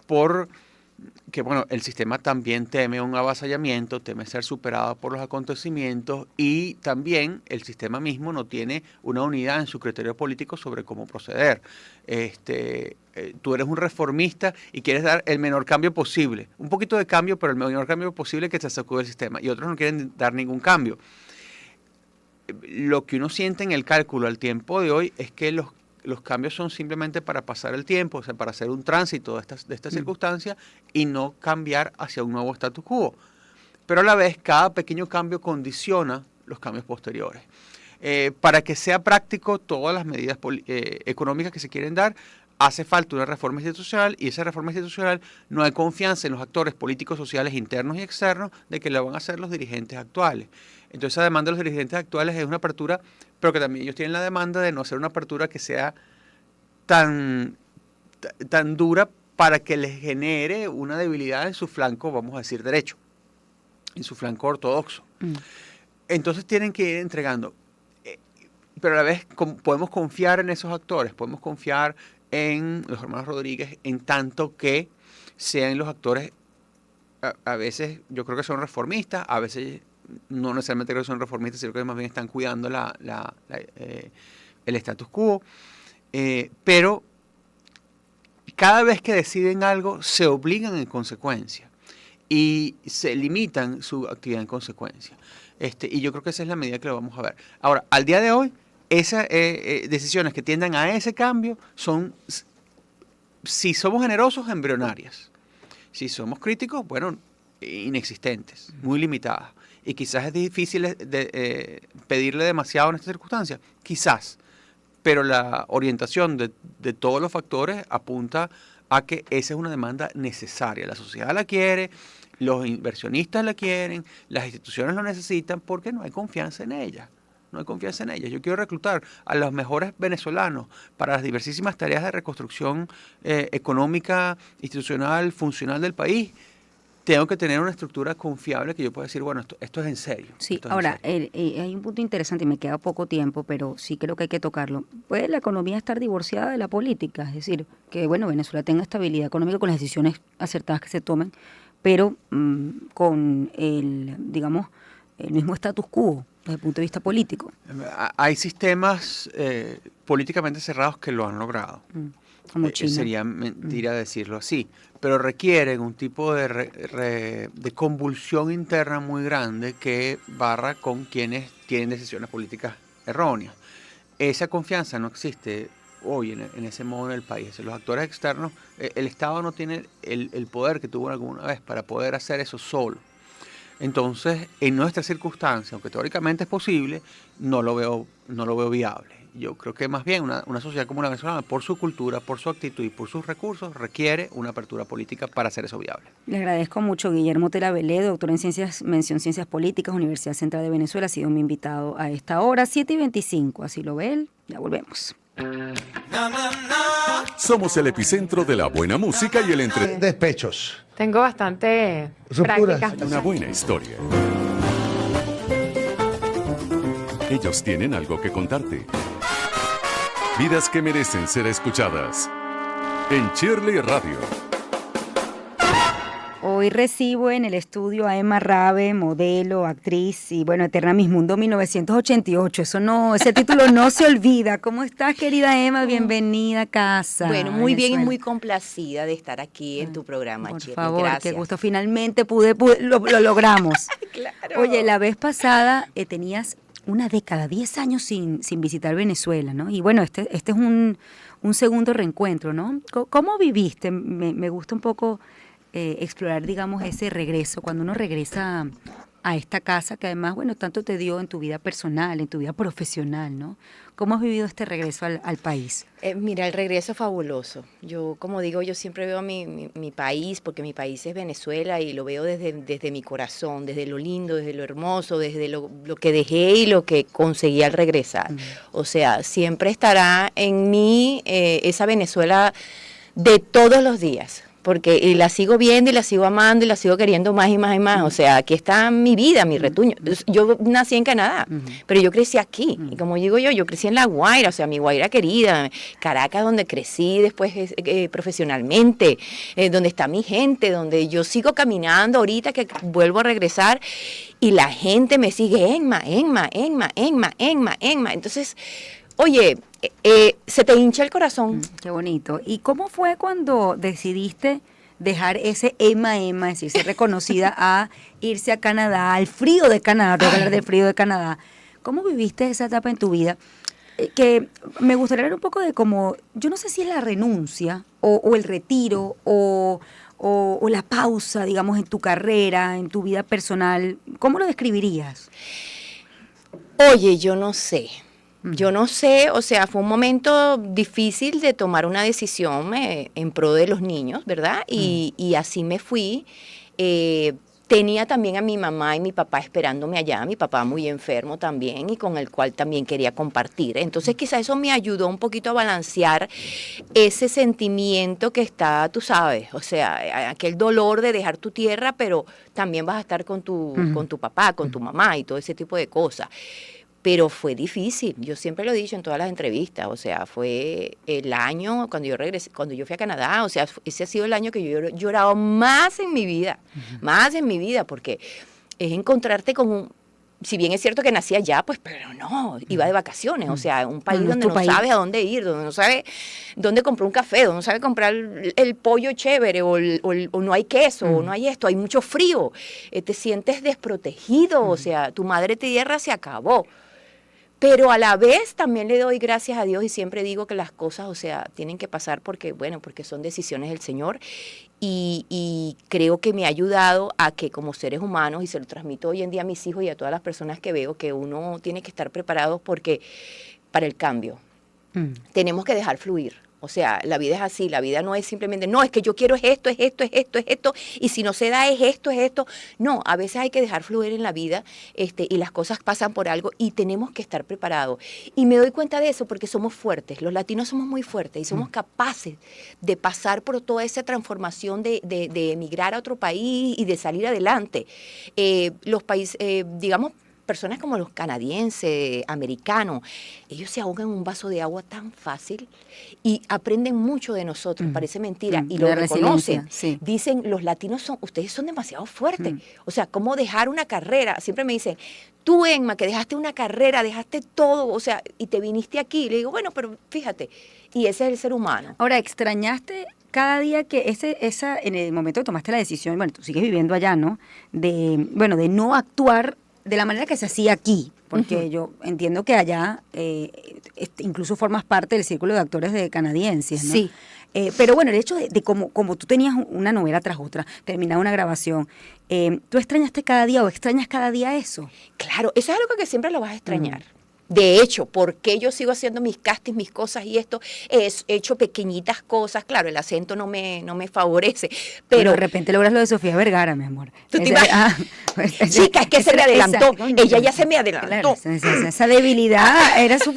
porque bueno, el sistema también teme un avasallamiento, teme ser superado por los acontecimientos, y también el sistema mismo no tiene una unidad en su criterio político sobre cómo proceder. Tú eres un reformista y quieres dar el menor cambio posible, un poquito de cambio, pero el menor cambio posible que te sacude el sistema, y otros no quieren dar ningún cambio. Lo que uno siente en el cálculo al tiempo de hoy es que los cambios son simplemente para pasar el tiempo, o sea, para hacer un tránsito de esta circunstancia y no cambiar hacia un nuevo status quo. Pero a la vez, cada pequeño cambio condiciona los cambios posteriores. Para que sea práctico todas las medidas económicas que se quieren dar, hace falta una reforma institucional, y esa reforma institucional no hay confianza en los actores políticos, sociales, internos y externos de que la van a hacer los dirigentes actuales. Entonces, esa demanda de los dirigentes actuales es una apertura, pero que también ellos tienen la demanda de no hacer una apertura que sea tan dura para que les genere una debilidad en su flanco, vamos a decir, derecho, en su flanco ortodoxo. Entonces tienen que ir entregando. Pero a la vez podemos confiar en esos actores, podemos confiar en los hermanos Rodríguez, en tanto que sean los actores, a veces yo creo que son reformistas, a veces no necesariamente creo que son reformistas, sino que más bien están cuidando el status quo, pero cada vez que deciden algo se obligan en consecuencia y se limitan su actividad en consecuencia. Y yo creo que esa es la medida que lo vamos a ver. Ahora, al día de hoy, esas decisiones que tiendan a ese cambio son, si somos generosos, embrionarias. Si somos críticos, bueno, inexistentes, muy limitadas. Y quizás es difícil pedirle demasiado en estas circunstancias, quizás. Pero la orientación de todos los factores apunta a que esa es una demanda necesaria. La sociedad la quiere, los inversionistas la quieren, las instituciones lo necesitan porque no hay confianza en ellas. No hay confianza en ellas. Yo quiero reclutar a los mejores venezolanos para las diversísimas tareas de reconstrucción económica, institucional, funcional del país. Tengo que tener una estructura confiable que yo pueda decir, bueno, esto es en serio. Sí, ahora, hay un punto interesante y me queda poco tiempo, pero sí creo que hay que tocarlo. ¿Puede la economía estar divorciada de la política? Es decir, que bueno, Venezuela tenga estabilidad económica con las decisiones acertadas que se tomen, pero con el mismo status quo desde el punto de vista político. Hay sistemas políticamente cerrados que lo han logrado. Como China. Sería mentira decirlo así, pero requieren un tipo de convulsión interna muy grande que barra con quienes tienen decisiones políticas erróneas. Esa confianza no existe hoy en ese modo en el país. Los actores externos, el Estado no tiene el poder que tuvo alguna vez para poder hacer eso solo. Entonces, en nuestra circunstancia, aunque teóricamente es posible, no lo veo viable. Yo creo que más bien una sociedad como la venezolana, por su cultura, por su actitud y por sus recursos, requiere una apertura política para hacer eso viable. Le agradezco mucho. Guillermo Tela Velez, doctor en mención Ciencias Políticas, Universidad Central de Venezuela, ha sido mi invitado a esta hora, 7:25. Así lo ve él. Ya volvemos. Somos el epicentro de la buena música y el entretenimiento. Despechos. Tengo bastante práctica. Una buena historia. Ellos tienen algo que contarte. Vidas que merecen ser escuchadas. En Shirley Radio. Hoy recibo en el estudio a Emma Rabe, modelo, actriz y bueno, Eterna Miss Mundo 1988. Ese título no se olvida. ¿Cómo estás, querida Emma? Bienvenida a casa. Bueno, muy bien y muy complacida de estar aquí en tu programa, Por Shirley. favor, Gracias. qué gusto. Finalmente lo logramos. Claro. Oye, la vez pasada tenías una década, 10 años sin visitar Venezuela, ¿no? Y bueno, este es un segundo reencuentro, ¿no? ¿Cómo viviste? Me gusta un poco explorar, digamos, ese regreso, cuando uno regresa a esta casa que además, bueno, tanto te dio en tu vida personal, en tu vida profesional, ¿no? ¿Cómo has vivido este regreso al país? Mira, el regreso es fabuloso. Yo, como digo, yo siempre veo mi país, porque mi país es Venezuela y lo veo desde mi corazón, desde lo lindo, desde lo hermoso, desde lo que dejé y lo que conseguí al regresar. O sea, siempre estará en mí esa Venezuela de todos los días. Porque la sigo viendo y la sigo amando y la sigo queriendo más y más y más. O sea, aquí está mi vida, mi retoño. Yo nací en Canadá, pero yo crecí aquí. Y como digo yo crecí en La Guaira, o sea, mi Guaira querida, Caracas, donde crecí después profesionalmente, donde está mi gente, donde yo sigo caminando ahorita que vuelvo a regresar y la gente me sigue, Emma. Entonces, oye, se te hincha el corazón. Qué bonito. ¿Y cómo fue cuando decidiste dejar ese Emma, es decir, ser reconocida a irse a Canadá, al frío de Canadá, tengo que hablar del frío de Canadá? ¿Cómo viviste esa etapa en tu vida? Que me gustaría hablar un poco de cómo, yo no sé si es la renuncia o el retiro o la pausa, digamos, en tu carrera, en tu vida personal. ¿Cómo lo describirías? Oye, yo no sé, o sea, fue un momento difícil de tomar una decisión en pro de los niños, ¿verdad? Y así me fui. tenía también a mi mamá y mi papá esperándome allá, mi papá muy enfermo también y con el cual también quería compartir. Entonces quizá eso me ayudó un poquito a balancear ese sentimiento que está, tú sabes, o sea, aquel dolor de dejar tu tierra, pero también vas a estar con tu papá, con tu mamá y todo ese tipo de cosas. Pero fue difícil, yo siempre lo he dicho en todas las entrevistas, o sea, fue el año cuando yo regresé, cuando yo fui a Canadá, o sea, ese ha sido el año que yo he llorado más en mi vida, porque es encontrarte con un, si bien es cierto que nací allá, pues, pero no, iba de vacaciones, o sea, un país donde no sabes a dónde ir, donde no sabes dónde comprar un café, donde no sabes comprar el pollo chévere, o no hay queso, o no hay esto, hay mucho frío, te sientes desprotegido, o sea, tu madre tierra se acabó. Pero a la vez también le doy gracias a Dios y siempre digo que las cosas, o sea, tienen que pasar porque son decisiones del Señor y creo que me ha ayudado a que como seres humanos, y se lo transmito hoy en día a mis hijos y a todas las personas que veo, que uno tiene que estar preparado para el cambio. Tenemos que dejar fluir. O sea, la vida es así, la vida no es simplemente, no, es que yo quiero es esto, y si no se da es esto. No, a veces hay que dejar fluir en la vida y las cosas pasan por algo y tenemos que estar preparados. Y me doy cuenta de eso porque somos fuertes, los latinos somos muy fuertes y somos capaces de pasar por toda esa transformación de emigrar a otro país y de salir adelante. Los países, digamos, personas como los canadienses, americanos, ellos se ahogan en un vaso de agua tan fácil y aprenden mucho de nosotros, parece mentira, y lo reconocen. Sí. Dicen, los latinos ustedes son demasiado fuertes. O sea, ¿cómo dejar una carrera? Siempre me dicen, tú, Emma, que dejaste una carrera, dejaste todo, o sea, y te viniste aquí. Le digo, bueno, pero fíjate, y ese es el ser humano. Ahora, ¿extrañaste cada día que en el momento que tomaste la decisión, bueno, tú sigues viviendo allá, ¿no? De no actuar de la manera que se hacía aquí, porque yo entiendo que allá incluso formas parte del círculo de actores de canadienses, ¿no? Sí. Pero bueno, el hecho de como tú tenías una novela tras otra, terminaba una grabación, ¿tú extrañaste cada día o extrañas cada día eso? Claro, eso es algo que siempre lo vas a extrañar. De hecho, porque yo sigo haciendo mis castings, mis cosas y esto, he hecho pequeñitas cosas, claro, el acento no me favorece, pero de repente logras lo de Sofía Vergara, mi amor. ¿Tú te imaginas? Chica, es que se me adelantó, ella ya se me adelantó. Claro, esa debilidad era su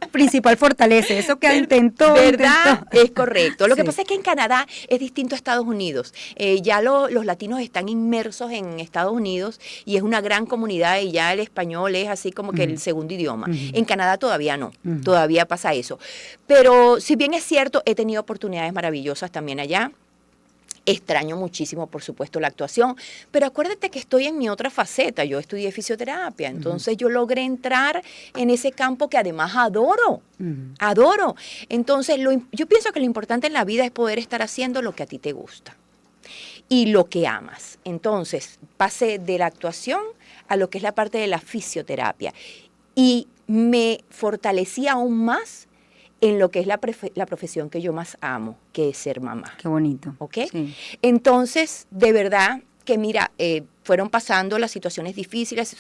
principal fortaleza, eso que intentó. ¿Verdad? Es correcto. Lo que pasa es que en Canadá es distinto a Estados Unidos. Ya los latinos están inmersos en Estados Unidos y es una gran comunidad y ya el español es así como que el segundo idioma. En Canadá todavía no, todavía pasa eso. Pero si bien es cierto, he tenido oportunidades maravillosas también allá. Extraño muchísimo, por supuesto, la actuación, pero acuérdate que estoy en mi otra faceta. Yo estudié fisioterapia, entonces yo logré entrar en ese campo que además adoro. Adoro. Entonces, yo pienso que lo importante en la vida es poder estar haciendo lo que a ti te gusta y lo que amas. Entonces, pasé de la actuación a lo que es la parte de la fisioterapia. Y me fortalecí aún más en lo que es la profesión que yo más amo, que es ser mamá. Qué bonito. ¿Ok? Sí. Entonces, de verdad que mira, fueron pasando las situaciones difíciles,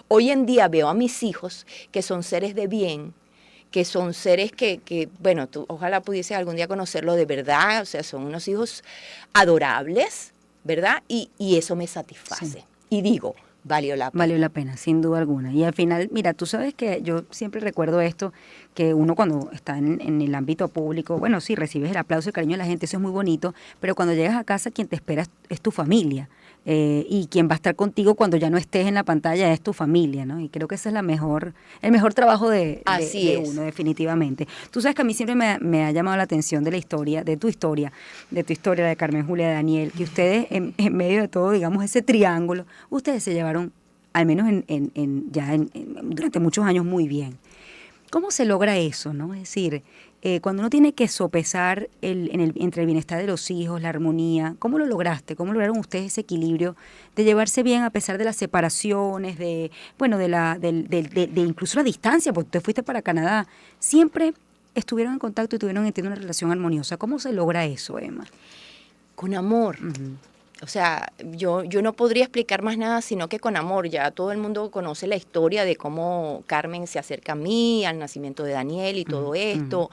hoy en día veo a mis hijos que son seres de bien, que son seres que bueno, tú ojalá pudieses algún día conocerlo de verdad, o sea, son unos hijos adorables, ¿verdad? Y eso me satisface. Sí. Y digo, valió la pena. Valió la pena, sin duda alguna. Y al final, mira, tú sabes que yo siempre recuerdo esto, que uno cuando está en el ámbito público, bueno, sí, recibes el aplauso y el cariño de la gente, eso es muy bonito, pero cuando llegas a casa, quien te espera es tu familia. Y quien va a estar contigo cuando ya no estés en la pantalla es tu familia, ¿no? Y creo que ese es el mejor trabajo de uno, definitivamente. Tú sabes que a mí siempre me ha llamado la atención de tu historia, de Carmen Julia, de Daniel, que ustedes en medio de todo, digamos, ese triángulo, ustedes se llevaron, al menos durante muchos años, muy bien. ¿Cómo se logra eso, no? Es decir, cuando uno tiene que sopesar entre el bienestar de los hijos, la armonía, ¿cómo lo lograste? ¿Cómo lograron ustedes ese equilibrio de llevarse bien a pesar de las separaciones, de incluso la distancia, porque tú fuiste para Canadá? Siempre estuvieron en contacto y tuvieron una relación armoniosa. ¿Cómo se logra eso, Emma? Con amor. O sea, yo no podría explicar más nada sino que con amor. Ya todo el mundo conoce la historia de cómo Carmen se acerca a mí, al nacimiento de Daniel y todo esto.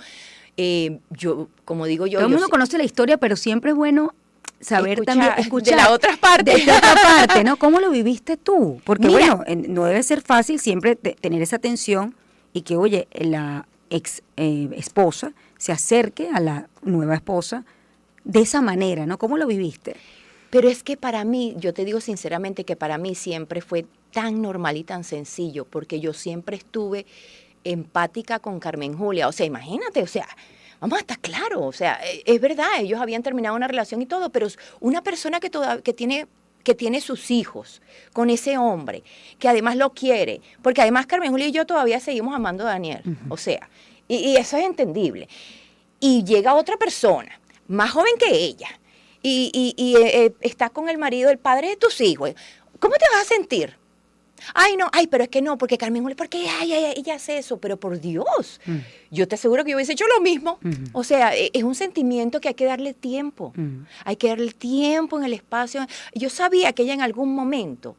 Como digo yo... Todo el mundo conoce la historia, pero siempre es bueno saber también, escuchar de la otra parte. De otra parte, ¿no? ¿Cómo lo viviste tú? Porque Mira, bueno, no debe ser fácil siempre tener esa tensión y que, oye, la ex esposa se acerque a la nueva esposa de esa manera, ¿no? ¿Cómo lo viviste? Pero es que para mí, yo te digo sinceramente que para mí siempre fue tan normal y tan sencillo, porque yo siempre estuve empática con Carmen Julia. O sea, imagínate, o sea, vamos a estar claros, o sea, es verdad, ellos habían terminado una relación y todo, pero una persona que tiene sus hijos con ese hombre, que además lo quiere, porque además Carmen Julia y yo todavía seguimos amando a Daniel, o sea, y eso es entendible. Y llega otra persona, más joven que ella, y está con el marido, el padre de tus hijos. ¿Cómo te vas a sentir? Ay, no, pero es que no, porque Carmen Julia, porque ella hace eso, pero por Dios, yo te aseguro que yo hubiese hecho lo mismo. O sea, es un sentimiento que hay que darle tiempo, hay que darle tiempo en el espacio. Yo sabía que ella en algún momento,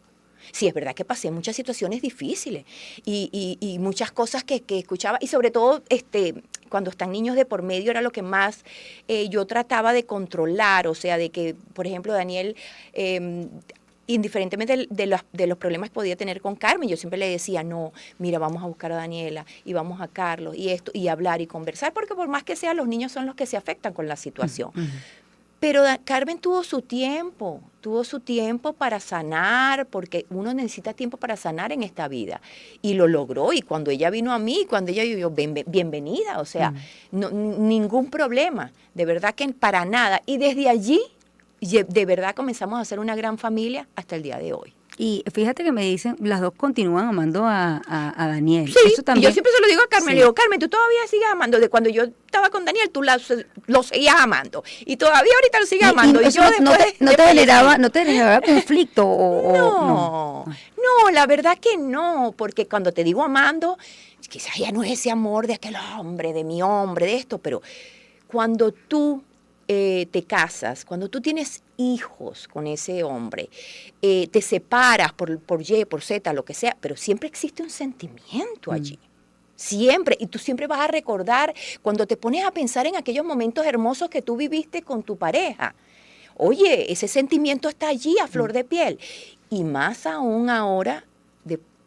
sí, es verdad que pasé muchas situaciones difíciles y muchas cosas que escuchaba, y sobre todo cuando están niños de por medio era lo que más yo trataba de controlar, o sea, de que, por ejemplo, Daniel, indiferentemente de los problemas que podía tener con Carmen, yo siempre le decía, no, mira, vamos a buscar a Daniela y vamos a Carlos y esto, y hablar y conversar, porque por más que sea, los niños son los que se afectan con la situación. Pero Carmen tuvo su tiempo para sanar, porque uno necesita tiempo para sanar en esta vida. Y lo logró, y cuando ella vino a mí, cuando ella dijo, bienvenida, o sea, ningún problema, de verdad que para nada. Y desde allí, de verdad comenzamos a ser una gran familia hasta el día de hoy. Y fíjate que me dicen, las dos continúan amando a Daniel. Sí, eso también, y yo siempre se lo digo a Carmen, sí. Le digo, Carmen, tú todavía sigues amando, de cuando yo estaba con Daniel, tú lo seguías amando, y todavía ahorita lo sigues amando. Y eso yo no te generaba conflicto No, la verdad que no, porque cuando te digo amando, quizás ya no es ese amor de aquel hombre, de mi hombre, de esto, pero cuando tú te casas, cuando tú tienes hijos con ese hombre, te separas por Y, por Z, lo que sea, pero siempre existe un sentimiento allí. Siempre, y tú siempre vas a recordar cuando te pones a pensar en aquellos momentos hermosos que tú viviste con tu pareja. Oye, ese sentimiento está allí a flor de piel. Y más aún ahora,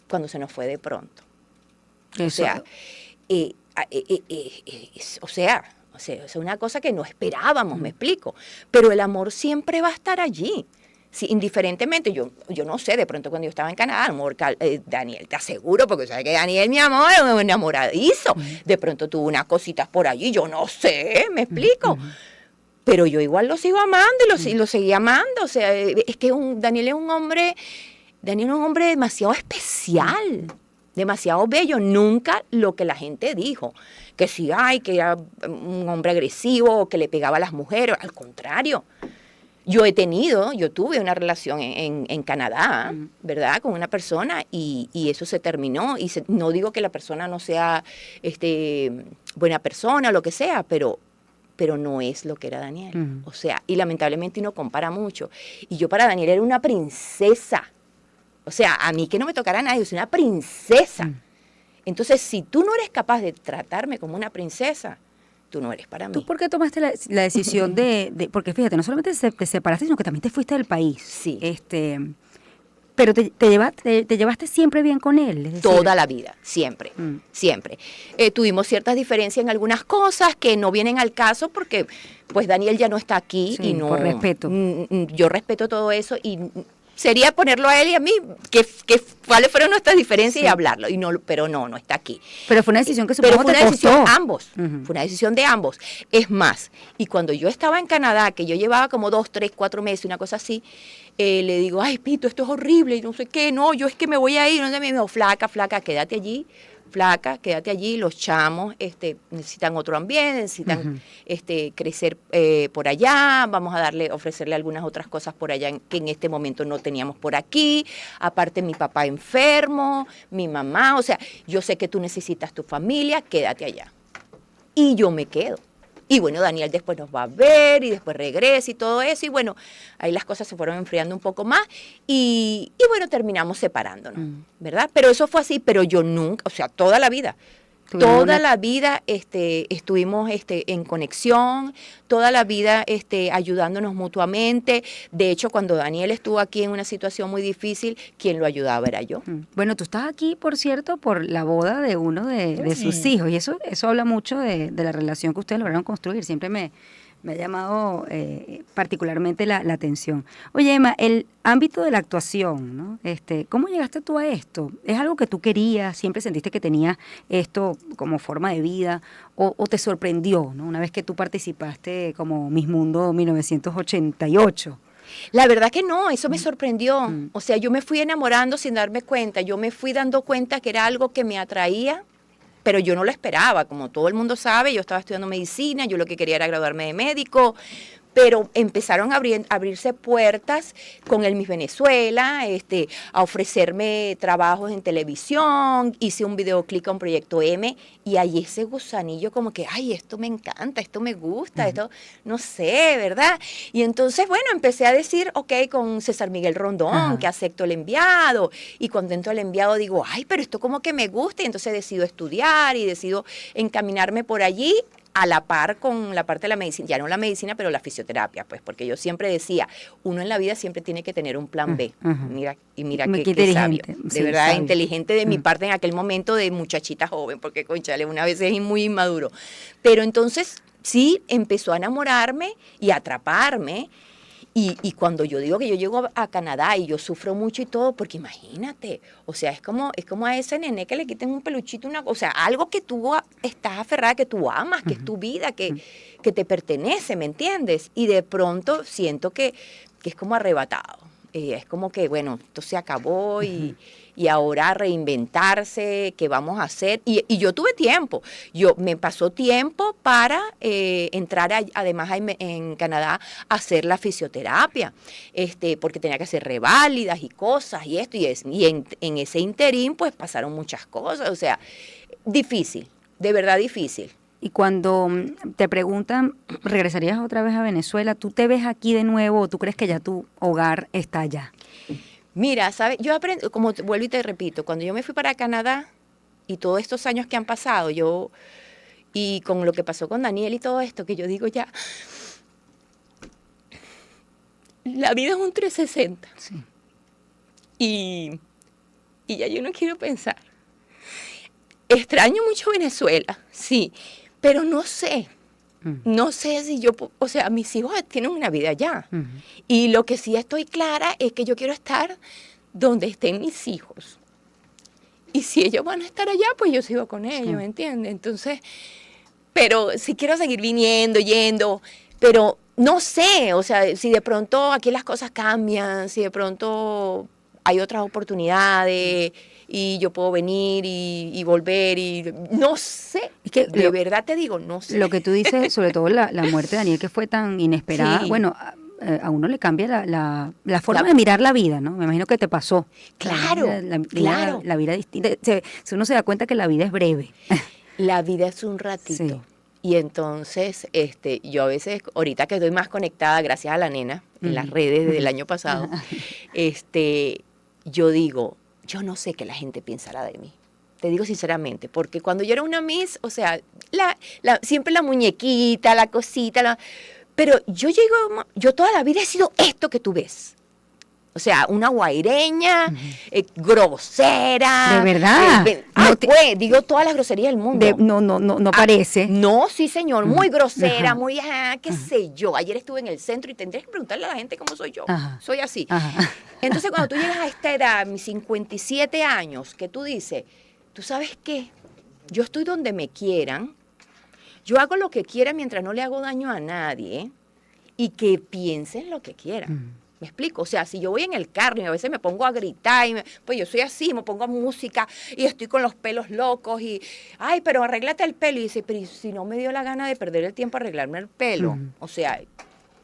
cuando se nos fue de pronto. Eso. O sea, es una cosa que no esperábamos, me explico. Pero el amor siempre va a estar allí. Sí, indiferentemente, yo no sé, de pronto cuando yo estaba en Canadá, amor, Daniel, te aseguro, porque sabes que Daniel, mi amor, es un enamoradizo. De pronto tuvo unas cositas por allí, yo no sé, me explico. Pero yo igual lo sigo amando y lo seguí amando. O sea, es que Daniel es un hombre demasiado especial, demasiado bello. Nunca lo que la gente dijo, que sí, que era un hombre agresivo, o que le pegaba a las mujeres. Al contrario. Yo tuve una relación en Canadá, ¿verdad? Con una persona y eso se terminó. Y no digo que la persona no sea buena persona o lo que sea, pero no es lo que era Daniel. O sea, y lamentablemente uno compara mucho. Y yo para Daniel era una princesa. O sea, a mí que no me tocara a nadie, yo soy una princesa. Entonces, si tú no eres capaz de tratarme como una princesa, tú no eres para mí. ¿Tú por qué tomaste la decisión porque fíjate, no solamente te separaste, sino que también te fuiste del país? Sí. Pero te llevaste siempre bien con él. Es decir, toda la vida, siempre, siempre. Tuvimos ciertas diferencias en algunas cosas que no vienen al caso porque pues Daniel ya no está aquí y no. Por respeto. Yo respeto todo eso y sería ponerlo a él y a mí, cuáles fueron nuestras diferencias y hablarlo. Pero no está aquí. Pero fue una decisión que supongo te costó. Fue una decisión de ambos. Es más, y cuando yo estaba en Canadá, que yo llevaba como 2, 3, 4 meses, una cosa así, le digo, ay, Pito, esto es horrible, y no sé qué, no, yo es que me voy a ir, no sé, me dijo, flaca, quédate allí, los chamos necesitan otro ambiente, necesitan crecer por allá, vamos a ofrecerle algunas otras cosas por allá que en este momento no teníamos por aquí, aparte mi papá enfermo, mi mamá, o sea, yo sé que tú necesitas tu familia, quédate allá. Y yo me quedo. Y bueno, Daniel después nos va a ver y después regresa y todo eso. Y bueno, ahí las cosas se fueron enfriando un poco más y bueno, terminamos separándonos, ¿verdad? Pero eso fue así, pero yo nunca, o sea, toda la vida, Toda la vida estuvimos en conexión, toda la vida ayudándonos mutuamente. De hecho, cuando Daniel estuvo aquí en una situación muy difícil, quien lo ayudaba era yo. Bueno, tú estás aquí, por cierto, por la boda de uno de sus hijos, y eso habla mucho de la relación que ustedes lograron construir. Siempre me ha llamado particularmente la atención. Oye, Emma, el ámbito de la actuación, ¿no? ¿Cómo llegaste tú a esto? ¿Es algo que tú querías? ¿Siempre sentiste que tenías esto como forma de vida? ¿O te sorprendió, ¿no? Una vez que tú participaste como Miss Mundo 1988? La verdad que no, eso me sorprendió. O sea, yo me fui enamorando sin darme cuenta. Yo me fui dando cuenta que era algo que me atraía, pero yo no lo esperaba. Como todo el mundo sabe, yo estaba estudiando medicina, yo lo que quería era graduarme de médico, pero empezaron a abrirse puertas con el Miss Venezuela, a ofrecerme trabajos en televisión, hice un videoclip con Proyecto M, y ahí ese gusanillo como que, ay, esto me encanta, esto me gusta, esto, no sé, ¿verdad? Y entonces, bueno, empecé a decir, ok, con César Miguel Rondón, que acepto el enviado, y cuando entro al enviado digo, ay, pero esto como que me gusta, y entonces decido estudiar y decido encaminarme por allí, a la par con la parte de la medicina, ya no la medicina, pero la fisioterapia, pues, porque yo siempre decía, uno en la vida siempre tiene que tener un plan B. Mira qué sabio, de verdad, sabio. Inteligente de mi parte en aquel momento de muchachita joven, porque, conchale, una vez es muy inmaduro. Pero entonces, sí, empezó a enamorarme y a atraparme. Y cuando yo digo que yo llego a Canadá y yo sufro mucho y todo, porque imagínate, o sea, es como a ese nené que le quiten un peluchito, o sea, algo que tú estás aferrada, que tú amas, que es tu vida, que te pertenece, ¿me entiendes? Y de pronto siento que es como arrebatado. Es como que, bueno, esto se acabó y ahora reinventarse, ¿qué vamos a hacer? Y yo tuve tiempo, me pasó tiempo para entrar además en Canadá a hacer la fisioterapia, porque tenía que hacer reválidas y cosas y esto, y en ese interín pues pasaron muchas cosas, o sea, difícil, de verdad difícil. Y cuando te preguntan, ¿regresarías otra vez a Venezuela? ¿Tú te ves aquí de nuevo o tú crees que ya tu hogar está allá? Mira, ¿sabes? Yo aprendí, como vuelvo y te repito, cuando yo me fui para Canadá y todos estos años que han pasado, y con lo que pasó con Daniel y todo esto, que yo digo ya, la vida es un 360. Sí. Y ya yo no quiero pensar. Extraño mucho Venezuela, sí, pero no sé si yo, o sea, mis hijos tienen una vida allá. Y lo que sí estoy clara es que yo quiero estar donde estén mis hijos. Y si ellos van a estar allá, pues yo sigo con ellos, ¿me entiendes? Entonces, pero sí quiero seguir viniendo, yendo, pero no sé, o sea, si de pronto aquí las cosas cambian, si de pronto hay otras oportunidades y yo puedo venir y volver y no sé, es que de verdad te digo, no sé. Lo que tú dices, sobre todo la muerte de Daniel, que fue tan inesperada, sí. Bueno, a uno le cambia la forma de mirar la vida, ¿no? Me imagino que te pasó. Claro, claro. La vida distinta. Si uno se da cuenta que la vida es breve. La vida es un ratito. Sí. Y entonces, yo a veces, ahorita que estoy más conectada, gracias a la nena, en las redes desde el año pasado, yo digo, yo no sé qué la gente pensará de mí. Te digo sinceramente, porque cuando yo era una Miss, o sea, siempre la muñequita, la cosita, pero yo toda la vida he sido esto que tú ves. O sea, una guaireña, grosera. ¿De verdad? Digo todas las groserías del mundo. No parece. No, sí, señor, muy grosera, muy, qué sé yo. Ayer estuve en el centro y tendrías que preguntarle a la gente cómo soy yo. Soy así. Entonces, cuando tú llegas a esta edad, mis 57 años, que tú dices, ¿tú sabes qué? Yo estoy donde me quieran, yo hago lo que quiera mientras no le hago daño a nadie y que piensen lo que quieran. ¿Me explico? O sea, si yo voy en el carro y a veces me pongo a gritar, pues yo soy así, me pongo a música y estoy con los pelos locos y, ay, pero arréglate el pelo. Y dice, pero si no me dio la gana de perder el tiempo a arreglarme el pelo. O sea,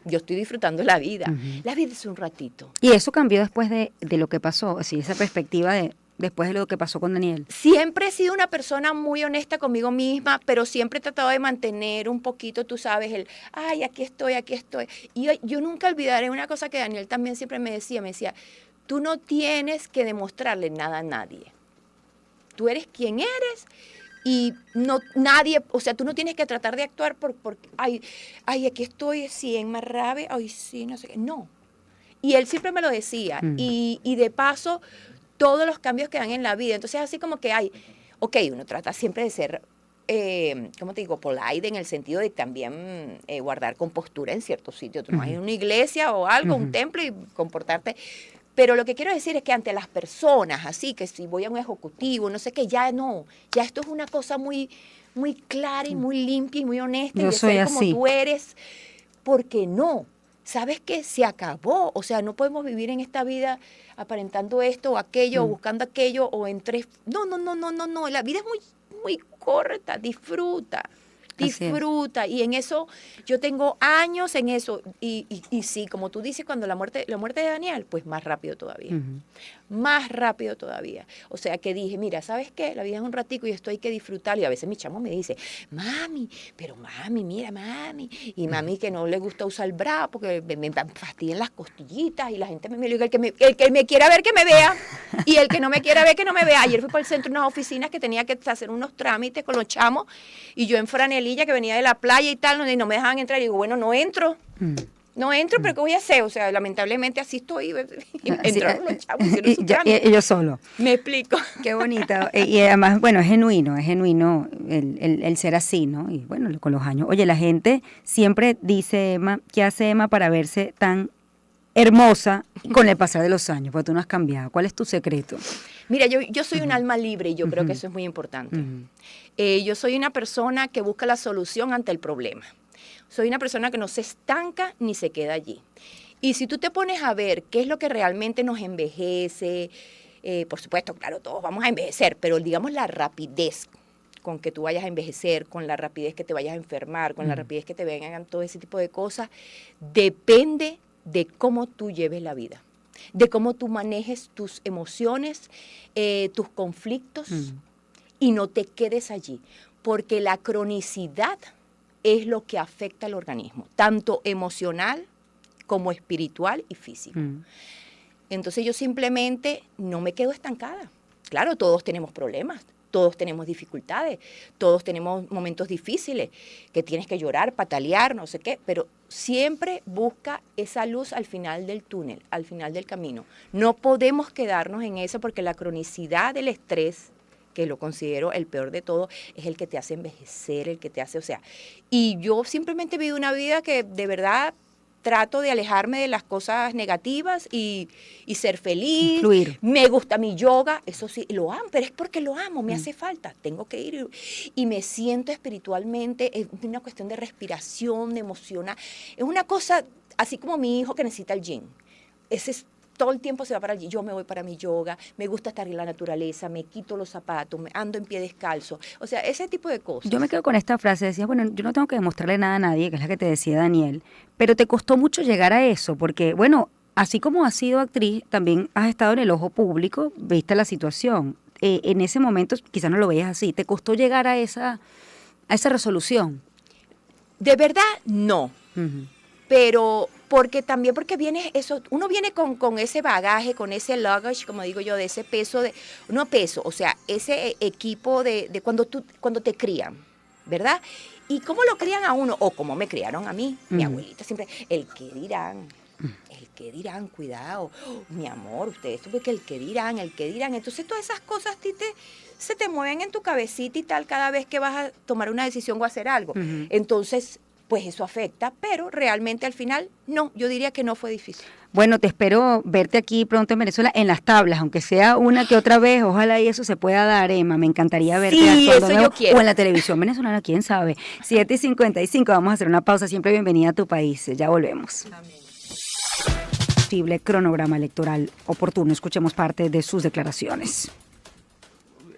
yo estoy disfrutando la vida. La vida es un ratito. ¿Y eso cambió después de lo que pasó? Así, esa perspectiva después de lo que pasó con Daniel. Siempre he sido una persona muy honesta conmigo misma, pero siempre he tratado de mantener un poquito, tú sabes, ay, aquí estoy. Y yo nunca olvidaré una cosa que Daniel también siempre me decía, tú no tienes que demostrarle nada a nadie. Tú eres quien eres Y no nadie, o sea, tú no tienes que tratar de actuar ay, aquí estoy, sí, en más rabia, ay, sí, no sé qué. No. Y él siempre me lo decía. Y de paso, todos los cambios que dan en la vida. Entonces, así como que uno trata siempre de ser, ¿cómo te digo? Polite, en el sentido de también guardar compostura en ciertos sitios. Tú no vas a ir a una iglesia o algo, un templo y comportarte. Pero lo que quiero decir es que ante las personas, así que si voy a un ejecutivo, no sé qué, ya esto es una cosa muy, muy clara y muy limpia y muy honesta. Yo y de soy ser así. como tú eres, porque no. ¿Sabes qué? Se acabó. O sea, no podemos vivir en esta vida aparentando esto o aquello, o buscando aquello, o en tres. No. La vida es muy, muy corta. Disfruta. Y en eso, yo tengo años en eso. Y sí, como tú dices, cuando la muerte de Daniel, pues más rápido todavía. Más rápido todavía. O sea, que dije, mira, ¿sabes qué? La vida es un ratico y esto hay que disfrutarlo. Y a veces mi chamo me dice, mami, mira, mami. Y mami que no le gusta usar el bra porque me fastidian las costillitas y la gente me mira. El que me quiera ver, que me vea. Y el que no me quiera ver, que no me vea. Ayer fui para el centro de unas oficinas que tenía que hacer unos trámites con los chamos y yo en franelilla que venía de la playa y tal, y no me dejaban entrar. Y digo, bueno, no entro. No entro, pero ¿qué voy a hacer? O sea, lamentablemente así estoy. Y entraron los chavos, hicieron su trámite. Ellos solo. Me explico. Qué bonito. Y además, bueno, es genuino el ser así, ¿no? Y bueno, con los años. Oye, la gente siempre dice, Emma, ¿qué hace Emma para verse tan hermosa con el pasar de los años? Porque tú no has cambiado. ¿Cuál es tu secreto? Mira, yo soy un alma libre y yo creo que eso es muy importante. Yo soy una persona que busca la solución ante el problema. Soy una persona que no se estanca ni se queda allí. Y si tú te pones a ver qué es lo que realmente nos envejece, por supuesto, claro, todos vamos a envejecer, pero digamos la rapidez con que tú vayas a envejecer, con la rapidez que te vayas a enfermar, con la rapidez que te vengan todo ese tipo de cosas, depende de cómo tú lleves la vida, de cómo tú manejes tus emociones, tus conflictos, y no te quedes allí, porque la cronicidad es lo que afecta al organismo, tanto emocional como espiritual y físico. Entonces yo simplemente no me quedo estancada. Claro, todos tenemos problemas, todos tenemos dificultades, todos tenemos momentos difíciles, que tienes que llorar, patalear, no sé qué, pero siempre busca esa luz al final del túnel, al final del camino. No podemos quedarnos en eso porque la cronicidad del estrés, que lo considero el peor de todo, es el que te hace envejecer, el que te hace, o sea, y yo simplemente vivo una vida que de verdad trato de alejarme de las cosas negativas y ser feliz. Fluir. Me gusta mi yoga, eso sí, lo amo, pero es porque lo amo, me hace falta, tengo que ir y me siento espiritualmente, es una cuestión de respiración, de emocionar, es una cosa así como mi hijo que necesita el gym, ese es todo el tiempo se va para allí, yo me voy para mi yoga, me gusta estar en la naturaleza, me quito los zapatos, me ando en pie descalzo, o sea, ese tipo de cosas. Yo me quedo con esta frase, decías, bueno, yo no tengo que demostrarle nada a nadie, que es la que te decía Daniel, pero te costó mucho llegar a eso, porque, bueno, así como has sido actriz, también has estado en el ojo público, viste la situación. En ese momento quizás no lo veías así, ¿te costó llegar a esa resolución? De verdad, no. Pero porque viene eso, uno viene con ese bagaje, con ese luggage, como digo yo, de ese peso, o sea, ese equipo de cuando te crían, ¿verdad? ¿Y cómo lo crían a uno? O cómo me criaron a mí, mi abuelita siempre, el que dirán, cuidado, mi amor, ustedes, porque el que dirán, entonces todas esas cosas se te mueven en tu cabecita y tal cada vez que vas a tomar una decisión o hacer algo. Entonces, pues eso afecta, pero realmente al final, no, yo diría que no fue difícil. Bueno, te espero verte aquí pronto en Venezuela en las tablas, aunque sea una que otra vez, ojalá y eso se pueda dar, Emma, me encantaría verte actuando eso yo quiero. O en la televisión venezolana, quién sabe. 7:55, vamos a hacer una pausa, siempre bienvenida a tu país, ya volvemos. Posible cronograma electoral oportuno, escuchemos parte de sus declaraciones.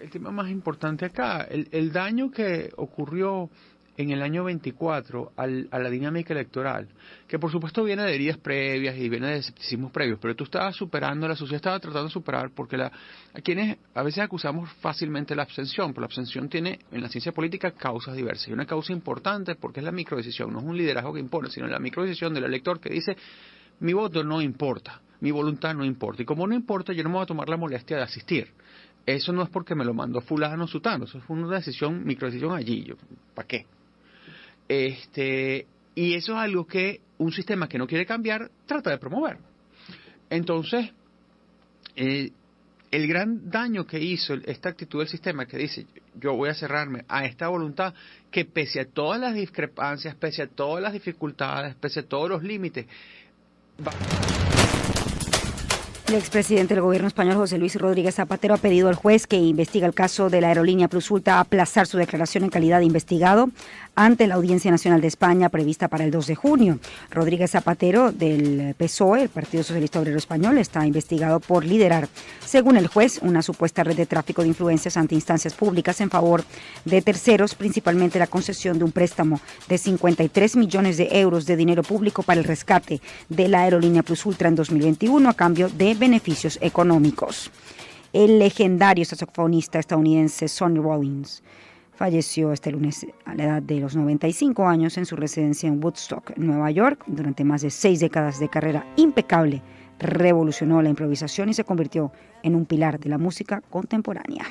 El tema más importante acá, el daño que ocurrió en el año 24 a la dinámica electoral, que por supuesto viene de heridas previas y viene de escepticismos previos, pero tú estabas superando, la sociedad estaba tratando de superar, porque a quienes a veces acusamos fácilmente la abstención, pero la abstención tiene en la ciencia política causas diversas, y una causa importante porque es la microdecisión, no es un liderazgo que impone, sino la microdecisión del elector que dice, mi voto no importa, mi voluntad no importa, y como no importa, yo no me voy a tomar la molestia de asistir. eso no es porque me lo mandó fulano o sutano, eso fue una decisión, microdecisión allí, ¿para qué? Y eso es algo que un sistema que no quiere cambiar trata de promover. Entonces, el gran daño que hizo esta actitud del sistema que dice, yo voy a cerrarme a esta voluntad que pese a todas las discrepancias, pese a todas las dificultades, pese a todos los límites, El expresidente del gobierno español, José Luis Rodríguez Zapatero, ha pedido al juez que investiga el caso de la aerolínea Plusulta aplazar su declaración en calidad de investigado ante la Audiencia Nacional de España prevista para el 2 de junio. Rodríguez Zapatero, del PSOE, el Partido Socialista Obrero Español, está investigado por liderar, según el juez, una supuesta red de tráfico de influencias ante instancias públicas en favor de terceros, principalmente la concesión de un préstamo de 53 millones de euros de dinero público para el rescate de la aerolínea Plusultra en 2021 a cambio de beneficios económicos. El legendario saxofonista estadounidense Sonny Rollins falleció este lunes a la edad de los 95 años en su residencia en Woodstock, Nueva York. Durante más de 6 décadas de carrera impecable, revolucionó la improvisación y se convirtió en un pilar de la música contemporánea.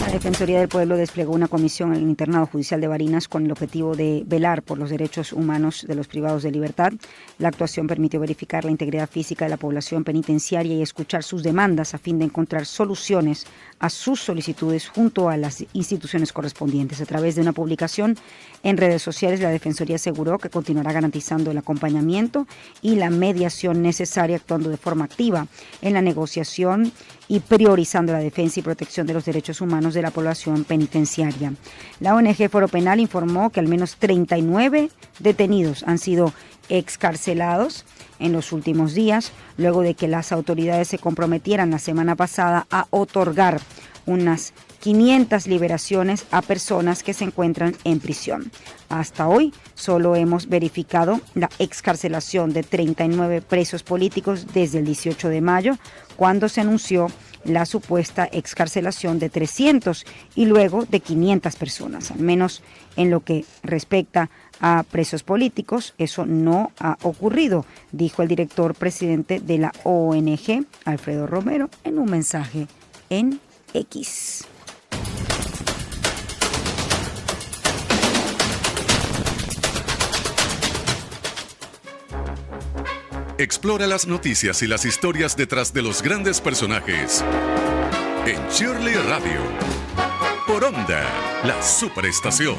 La Defensoría del Pueblo desplegó una comisión en el internado judicial de Barinas con el objetivo de velar por los derechos humanos de los privados de libertad. La actuación permitió verificar la integridad física de la población penitenciaria y escuchar sus demandas a fin de encontrar soluciones a sus solicitudes junto a las instituciones correspondientes. A través de una publicación en redes sociales, la Defensoría aseguró que continuará garantizando el acompañamiento y la mediación necesaria, actuando de forma activa en la negociación y priorizando la defensa y protección de los derechos humanos de la población penitenciaria. La ONG Foro Penal informó que al menos 39 detenidos han sido excarcelados en los últimos días, luego de que las autoridades se comprometieran la semana pasada a otorgar unas 500 liberaciones a personas que se encuentran en prisión. Hasta hoy solo hemos verificado la excarcelación de 39 presos políticos desde el 18 de mayo, cuando se anunció la supuesta excarcelación de 300 y luego de 500 personas. Al menos en lo que respecta a presos políticos, eso no ha ocurrido, dijo el director presidente de la ONG, Alfredo Romero, en un mensaje en X. Explora las noticias y las historias detrás de los grandes personajes en Shirley Radio, por Onda, la superestación.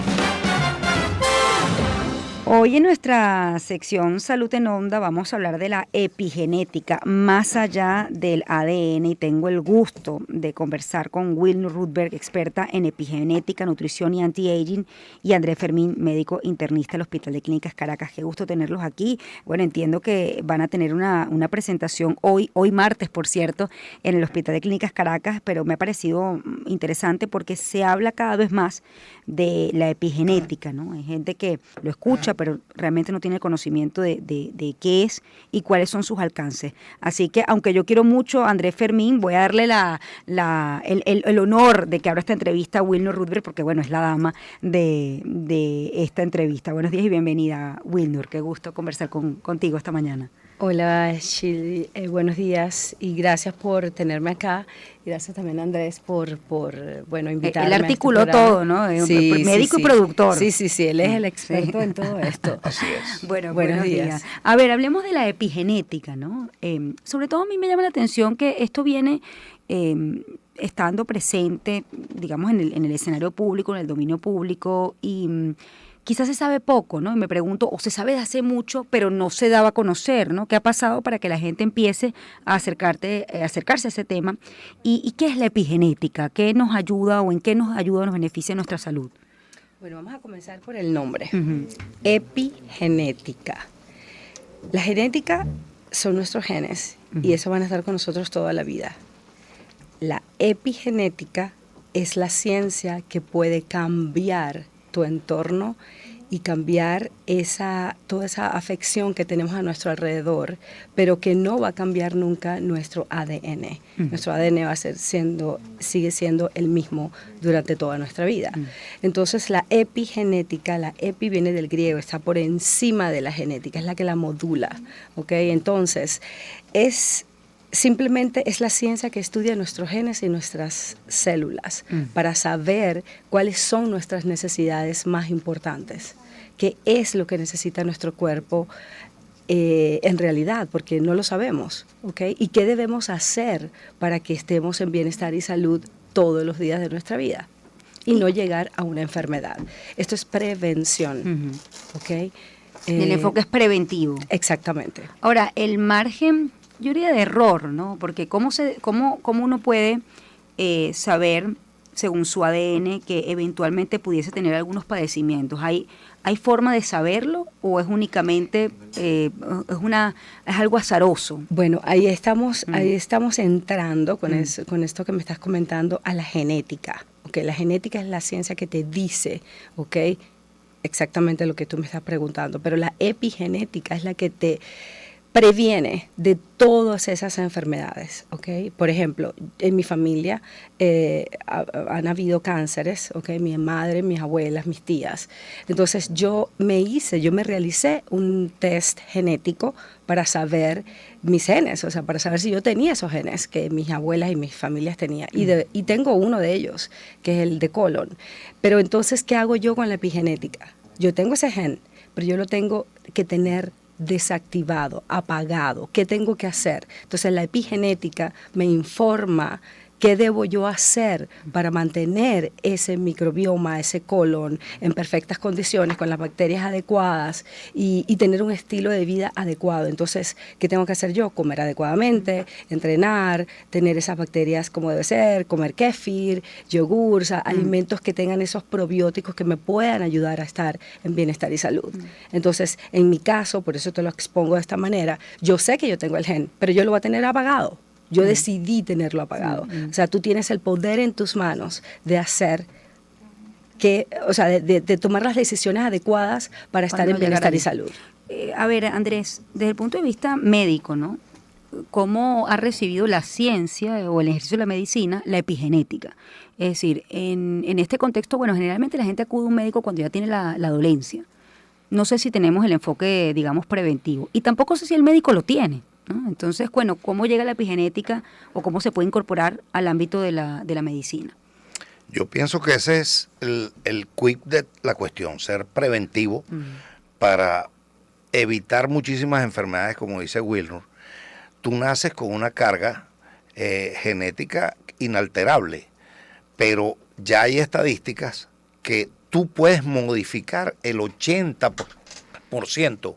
Hoy en nuestra sección Salud en Onda vamos a hablar de la epigenética, más allá del ADN, y tengo el gusto de conversar con Wilnur Rudberg, experta en epigenética, nutrición y anti-aging, y André Fermín, médico internista del Hospital de Clínicas Caracas. Qué gusto tenerlos aquí. Bueno, entiendo que van a tener una presentación hoy martes, por cierto, en el Hospital de Clínicas Caracas, pero me ha parecido interesante porque se habla cada vez más de la epigenética, ¿no? Hay gente que lo escucha, pero realmente no tiene el conocimiento de qué es y cuáles son sus alcances. Así que, aunque yo quiero mucho a André Fermín, voy a darle el honor de que abra esta entrevista a Wilnur Rudberg, porque, bueno, es la dama de esta entrevista. Buenos días y bienvenida, Wilnur. Qué gusto conversar contigo esta mañana. Hola, Shirley, buenos días y gracias por tenerme acá. Y gracias también a Andrés por invitarme. Él articuló todo, ¿no? Sí, médico y productor. Sí, él es el experto en todo esto. Así es. Bueno, buenos días. A ver, hablemos de la epigenética, ¿no? Sobre todo a mí me llama la atención que esto viene estando presente, digamos, en el escenario público, en el dominio público, y quizás se sabe poco, ¿no? Y me pregunto, o se sabe de hace mucho, pero no se daba a conocer, ¿no? ¿Qué ha pasado para que la gente empiece a acercarse a ese tema? ¿Y qué es la epigenética? ¿Qué nos ayuda o en qué nos ayuda o nos beneficia nuestra salud? Bueno, vamos a comenzar por el nombre. Epigenética. La genética son nuestros genes y eso van a estar con nosotros toda la vida. La epigenética es la ciencia que puede cambiar tu entorno y cambiar toda esa afección que tenemos a nuestro alrededor, pero que no va a cambiar nunca nuestro ADN. Nuestro ADN va a sigue siendo el mismo durante toda nuestra vida. Entonces la epigenética, la epi viene del griego, está por encima de la genética, es la que la modula, ¿ok? Entonces simplemente es la ciencia que estudia nuestros genes y nuestras células para saber cuáles son nuestras necesidades más importantes, qué es lo que necesita nuestro cuerpo en realidad, porque no lo sabemos, ¿ok? Y qué debemos hacer para que estemos en bienestar y salud todos los días de nuestra vida y no llegar a una enfermedad. Esto es prevención, ¿ok? El enfoque es preventivo. Exactamente. Ahora, el margen, yo diría de error, ¿no? Porque cómo uno puede saber, según su ADN, que eventualmente pudiese tener algunos padecimientos. ¿Hay forma de saberlo o es únicamente es algo azaroso? Bueno, ahí estamos entrando con esto que me estás comentando a la genética. Okay, la genética es la ciencia que te dice, okay, exactamente lo que tú me estás preguntando, pero la epigenética es la que te previene de todas esas enfermedades, ¿ok? Por ejemplo, en mi familia han habido cánceres, ¿ok? Mi madre, mis abuelas, mis tías. Entonces yo me realicé un test genético para saber mis genes, o sea, para saber si yo tenía esos genes que mis abuelas y mis familias tenían. Y tengo uno de ellos, que es el de colon. Pero entonces, ¿qué hago yo con la epigenética? Yo tengo ese gen, pero yo lo tengo que tener desactivado, apagado. ¿Qué tengo que hacer? Entonces la epigenética me informa qué debo yo hacer para mantener ese microbioma, ese colon en perfectas condiciones, con las bacterias adecuadas y tener un estilo de vida adecuado. Entonces, ¿qué tengo que hacer yo? Comer adecuadamente, entrenar, tener esas bacterias como debe ser, comer kéfir, yogur, o sea, alimentos que tengan esos probióticos que me puedan ayudar a estar en bienestar y salud. Entonces, en mi caso, por eso te lo expongo de esta manera, yo sé que yo tengo el gen, pero yo lo voy a tener apagado. Yo decidí tenerlo apagado. O sea, tú tienes el poder en tus manos de hacer de tomar las decisiones adecuadas para estar en bienestar y salud. A ver, Andrés, desde el punto de vista médico, ¿no? ¿Cómo ha recibido la ciencia o el ejercicio de la medicina la epigenética? Es decir, en este contexto, bueno, generalmente la gente acude a un médico cuando ya tiene la dolencia. No sé si tenemos el enfoque, digamos, preventivo. Y tampoco sé si el médico lo tiene, ¿no? Entonces, bueno, ¿cómo llega la epigenética o cómo se puede incorporar al ámbito de la medicina? Yo pienso que ese es el quid de la cuestión, ser preventivo para evitar muchísimas enfermedades, como dice Wilner. Tú naces con una carga genética inalterable, pero ya hay estadísticas que tú puedes modificar el 80%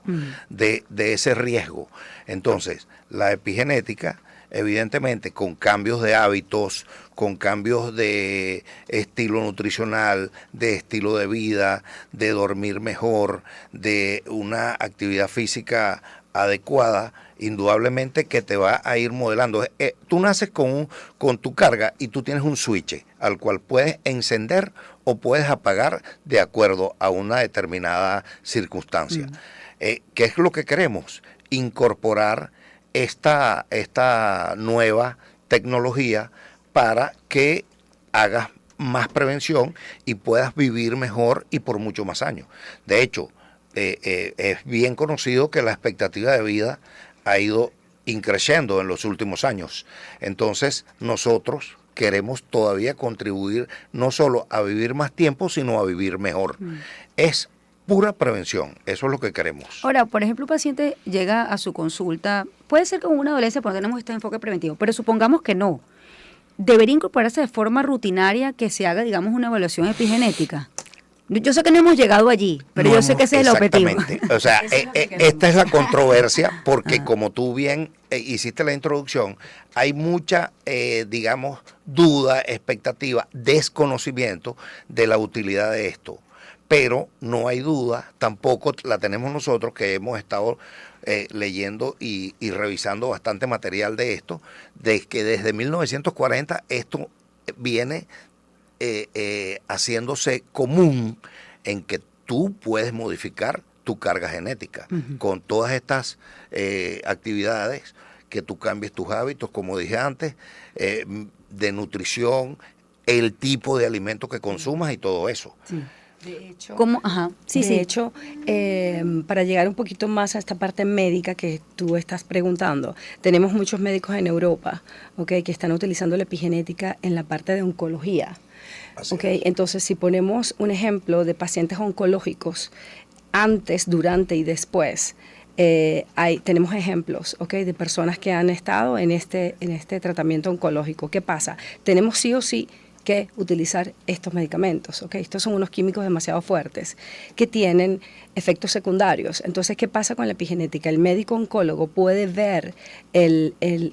de ese riesgo. Entonces, la epigenética, evidentemente, con cambios de hábitos, con cambios de estilo nutricional, de estilo de vida, de dormir mejor, de una actividad física adecuada, indudablemente que te va a ir modelando. Tú naces con tu carga y tú tienes un switch al cual puedes encender o puedes apagar de acuerdo a una determinada circunstancia. ¿Qué es lo que queremos? Incorporar esta nueva tecnología para que hagas más prevención y puedas vivir mejor y por mucho más años. De hecho, es bien conocido que la expectativa de vida ha ido increciendo en los últimos años. Entonces, nosotros queremos todavía contribuir no solo a vivir más tiempo, sino a vivir mejor. Es pura prevención, eso es lo que queremos. Ahora, por ejemplo, un paciente llega a su consulta, puede ser con una dolencia, pero no tenemos este enfoque preventivo, pero supongamos que no. ¿Debería incorporarse de forma rutinaria que se haga, digamos, una evaluación epigenética? Yo sé que no hemos llegado allí, pero yo sé que ese es el objetivo. O sea, esta es la controversia, porque como tú bien hiciste la introducción, hay mucha, digamos, duda, expectativa, desconocimiento de la utilidad de esto. Pero no hay duda, tampoco la tenemos nosotros, que hemos estado leyendo y revisando bastante material de esto, de que desde 1940 esto viene haciéndose común, en que tú puedes modificar tu carga genética con todas estas actividades, que tú cambies tus hábitos, como dije antes, de nutrición, el tipo de alimento que consumas y todo eso. Sí. De hecho, para llegar un poquito más a esta parte médica que tú estás preguntando, tenemos muchos médicos en Europa, que están utilizando la epigenética en la parte de oncología. Entonces, si ponemos un ejemplo de pacientes oncológicos antes, durante y después, tenemos ejemplos, de personas que han estado en este tratamiento oncológico. ¿Qué pasa? Tenemos sí o sí que utilizar estos medicamentos, Estos son unos químicos demasiado fuertes que tienen efectos secundarios. Entonces, ¿qué pasa con la epigenética? El médico oncólogo puede ver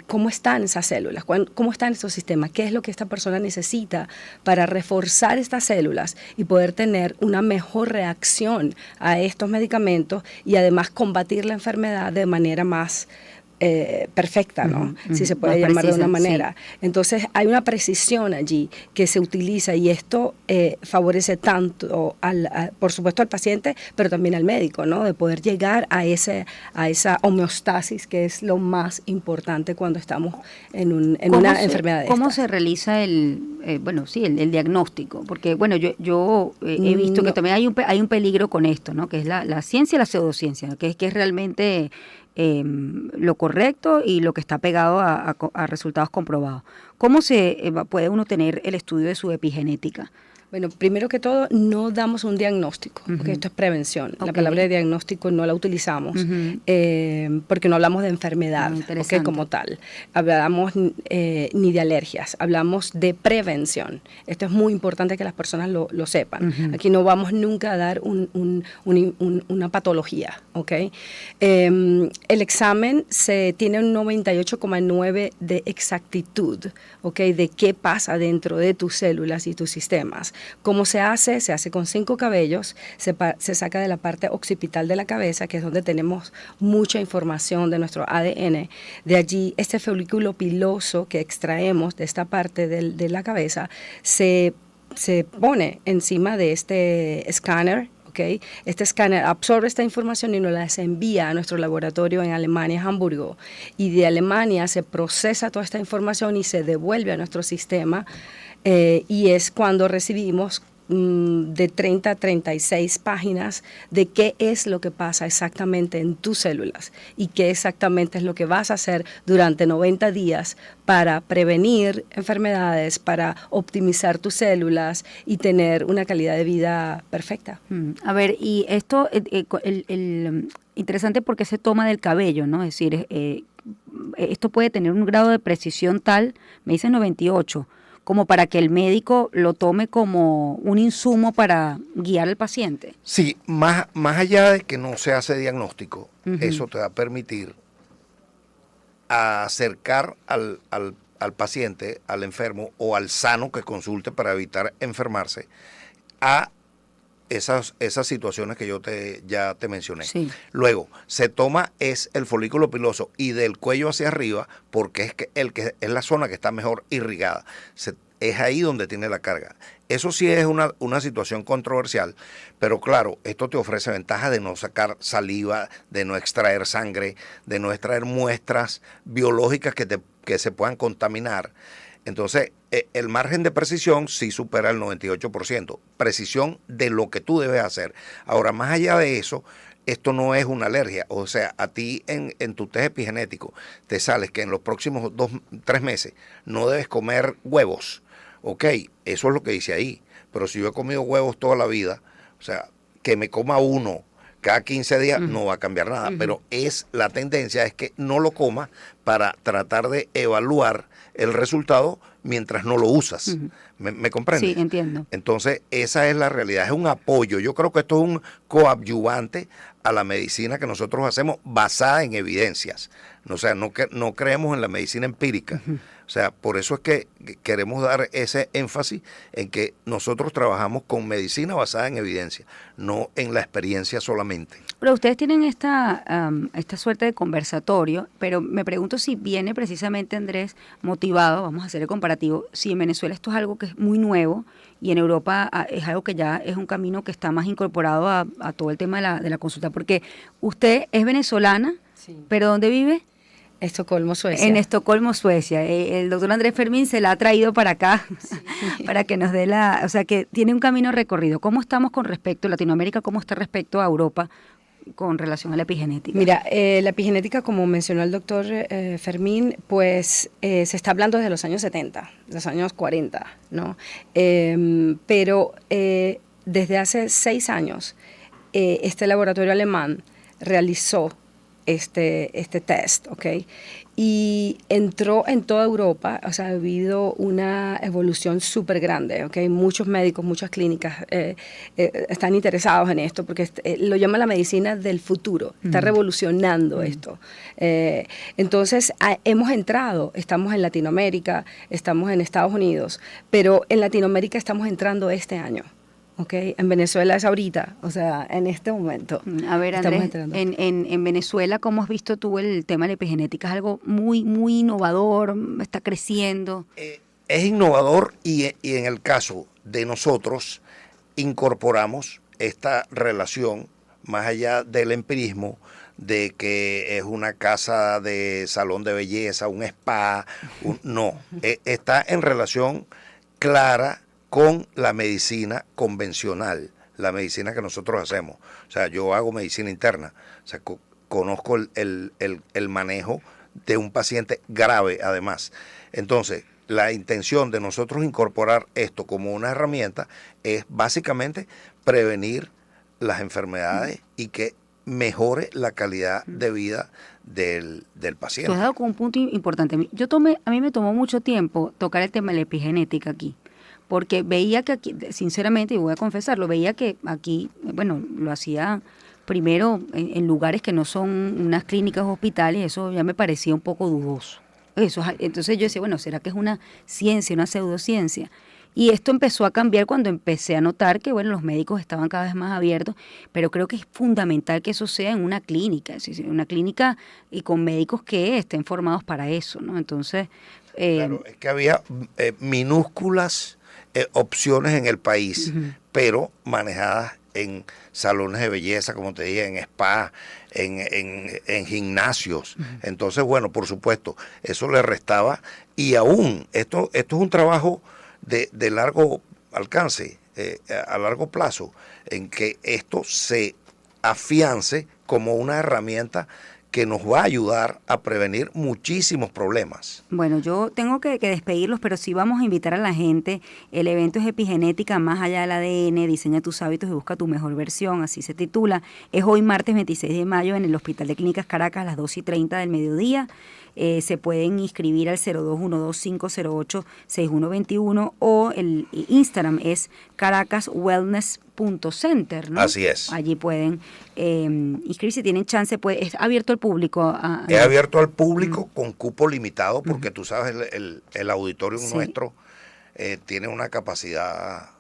cómo están esas células, cómo están estos sistemas, qué es lo que esta persona necesita para reforzar estas células y poder tener una mejor reacción a estos medicamentos y además combatir la enfermedad de manera más perfecta, ¿no? Si se puede llamar de una manera. Sí. Entonces hay una precisión allí que se utiliza y esto favorece tanto por supuesto al paciente, pero también al médico, ¿no? De poder llegar a esa homeostasis que es lo más importante cuando estamos en una enfermedad de ¿Cómo esta. se realiza el diagnóstico? Porque bueno, yo he visto que también hay un peligro con esto, ¿no? Que es la ciencia y la pseudociencia, ¿no? que es realmente lo correcto y lo que está pegado a resultados comprobados. ¿Cómo puede uno tener el estudio de su epigenética? Bueno, primero que todo, no damos un diagnóstico, porque esto es prevención. La palabra de diagnóstico no la utilizamos porque no hablamos de enfermedad como tal. Hablamos ni de alergias, hablamos de prevención. Esto es muy importante que las personas lo sepan. Aquí no vamos nunca a dar una patología, el examen tiene un 98,9% de exactitud, de qué pasa dentro de tus células y tus sistemas. ¿Cómo se hace? Se hace con 5 cabellos, se saca de la parte occipital de la cabeza, que es donde tenemos mucha información de nuestro ADN. De allí, este folículo piloso que extraemos de esta parte de la cabeza se pone encima de este escáner. Este escáner absorbe esta información y nos la envía a nuestro laboratorio en Alemania, Hamburgo, y de Alemania se procesa toda esta información y se devuelve a nuestro sistema, y es cuando recibimos de 30 a 36 páginas de qué es lo que pasa exactamente en tus células y qué exactamente es lo que vas a hacer durante 90 días para prevenir enfermedades, para optimizar tus células y tener una calidad de vida perfecta. A ver, y esto interesante porque se toma del cabello, ¿no? Es decir, esto puede tener un grado de precisión tal, me dicen 98, como para que el médico lo tome como un insumo para guiar al paciente. Sí, más allá de que no se hace diagnóstico, eso te va a permitir acercar al paciente, al enfermo o al sano que consulte para evitar enfermarse a esas situaciones que yo ya te mencioné. Sí. Luego, se toma el folículo piloso y del cuello hacia arriba porque es la zona que está mejor irrigada. Es ahí donde tiene la carga. Eso sí es una situación controversial, pero claro, esto te ofrece ventajas de no sacar saliva, de no extraer sangre, de no extraer muestras biológicas que se puedan contaminar. Entonces, el margen de precisión sí supera el 98%, precisión de lo que tú debes hacer. Ahora, más allá de eso, esto no es una alergia, o sea, a ti en tu test epigenético te sales que en los próximos 3 meses no debes comer huevos, eso es lo que dice ahí, pero si yo he comido huevos toda la vida, o sea, que me coma uno cada 15 días no va a cambiar nada, pero la tendencia es que no lo comas para tratar de evaluar el resultado mientras no lo usas. ¿Me comprendes? Sí, entiendo. Entonces, esa es la realidad, es un apoyo. Yo creo que esto es un coadyuvante a la medicina que nosotros hacemos basada en evidencias. O sea, no creemos en la medicina empírica. O sea, por eso es que queremos dar ese énfasis en que nosotros trabajamos con medicina basada en evidencia, no en la experiencia solamente. Pero ustedes tienen esta suerte de conversatorio, pero me pregunto si viene precisamente, Andrés, motivado, vamos a hacer el comparativo, si en Venezuela esto es algo que es muy nuevo y en Europa es algo que ya es un camino que está más incorporado a todo el tema de la consulta, porque usted es venezolana, pero ¿dónde vive? Estocolmo, Suecia. En Estocolmo, Suecia. El doctor Andrés Fermín se la ha traído para acá para que nos dé o sea, que tiene un camino recorrido. ¿Cómo estamos con respecto a Latinoamérica? ¿Cómo está respecto a Europa con relación a la epigenética? Mira, la epigenética, como mencionó el doctor Fermín, pues se está hablando desde los años 70, los años 40, ¿no? Pero desde hace 6 años, este laboratorio alemán realizó este test, ¿ok? Y entró en toda Europa, o sea, ha habido una evolución súper grande, ¿ok? Muchos médicos, muchas clínicas están interesados en esto porque lo llama la medicina del futuro, está revolucionando esto. Entonces, hemos entrado, estamos en Latinoamérica, estamos en Estados Unidos, pero en Latinoamérica estamos entrando este año. Okay. En Venezuela es ahorita, o sea, en este momento. A ver, Andrés, en Venezuela, ¿cómo has visto tú el tema de la epigenética? ¿Es algo muy, muy innovador? ¿Está creciendo? Es innovador y en el caso de nosotros incorporamos esta relación más allá del empirismo de que es una casa de salón de belleza, un spa, no, está en relación clara con la medicina convencional, la medicina que nosotros hacemos. O sea, yo hago medicina interna, o sea, conozco el manejo de un paciente grave además. Entonces, la intención de nosotros incorporar esto como una herramienta es básicamente prevenir las enfermedades y que mejore la calidad de vida del paciente. Tú has dado con un punto importante. A mí me tomó mucho tiempo tocar el tema de la epigenética aquí, porque veía que aquí, sinceramente, y voy a confesarlo, veía que aquí, bueno, lo hacía primero en lugares que no son unas clínicas o hospitales, eso ya me parecía un poco dudoso. Entonces yo decía, bueno, ¿será que es una ciencia, una pseudociencia? Y esto empezó a cambiar cuando empecé a notar que, bueno, los médicos estaban cada vez más abiertos, pero creo que es fundamental que eso sea en una clínica, es decir, una clínica y con médicos que estén formados para eso, ¿no? Entonces... claro, es que había minúsculas opciones en el país, pero manejadas en salones de belleza, como te dije, en spa, en gimnasios. Entonces, bueno, por supuesto, eso le restaba. Y aún, esto es un trabajo de largo alcance, a largo plazo, en que esto se afiance como una herramienta que nos va a ayudar a prevenir muchísimos problemas. Bueno, yo tengo que despedirlos, pero sí vamos a invitar a la gente. El evento es Epigenética Más Allá del ADN, diseña tus hábitos y busca tu mejor versión, así se titula. Es hoy martes 26 de mayo en el Hospital de Clínicas Caracas a las 2:30 del mediodía. Se pueden inscribir al 0212-508-6121 o el Instagram es caracaswellness.center, ¿no? Así es. Allí pueden inscribirse, tienen chance, es abierto al público. Es abierto al público con cupo limitado porque tú sabes, el auditorio nuestro tiene una capacidad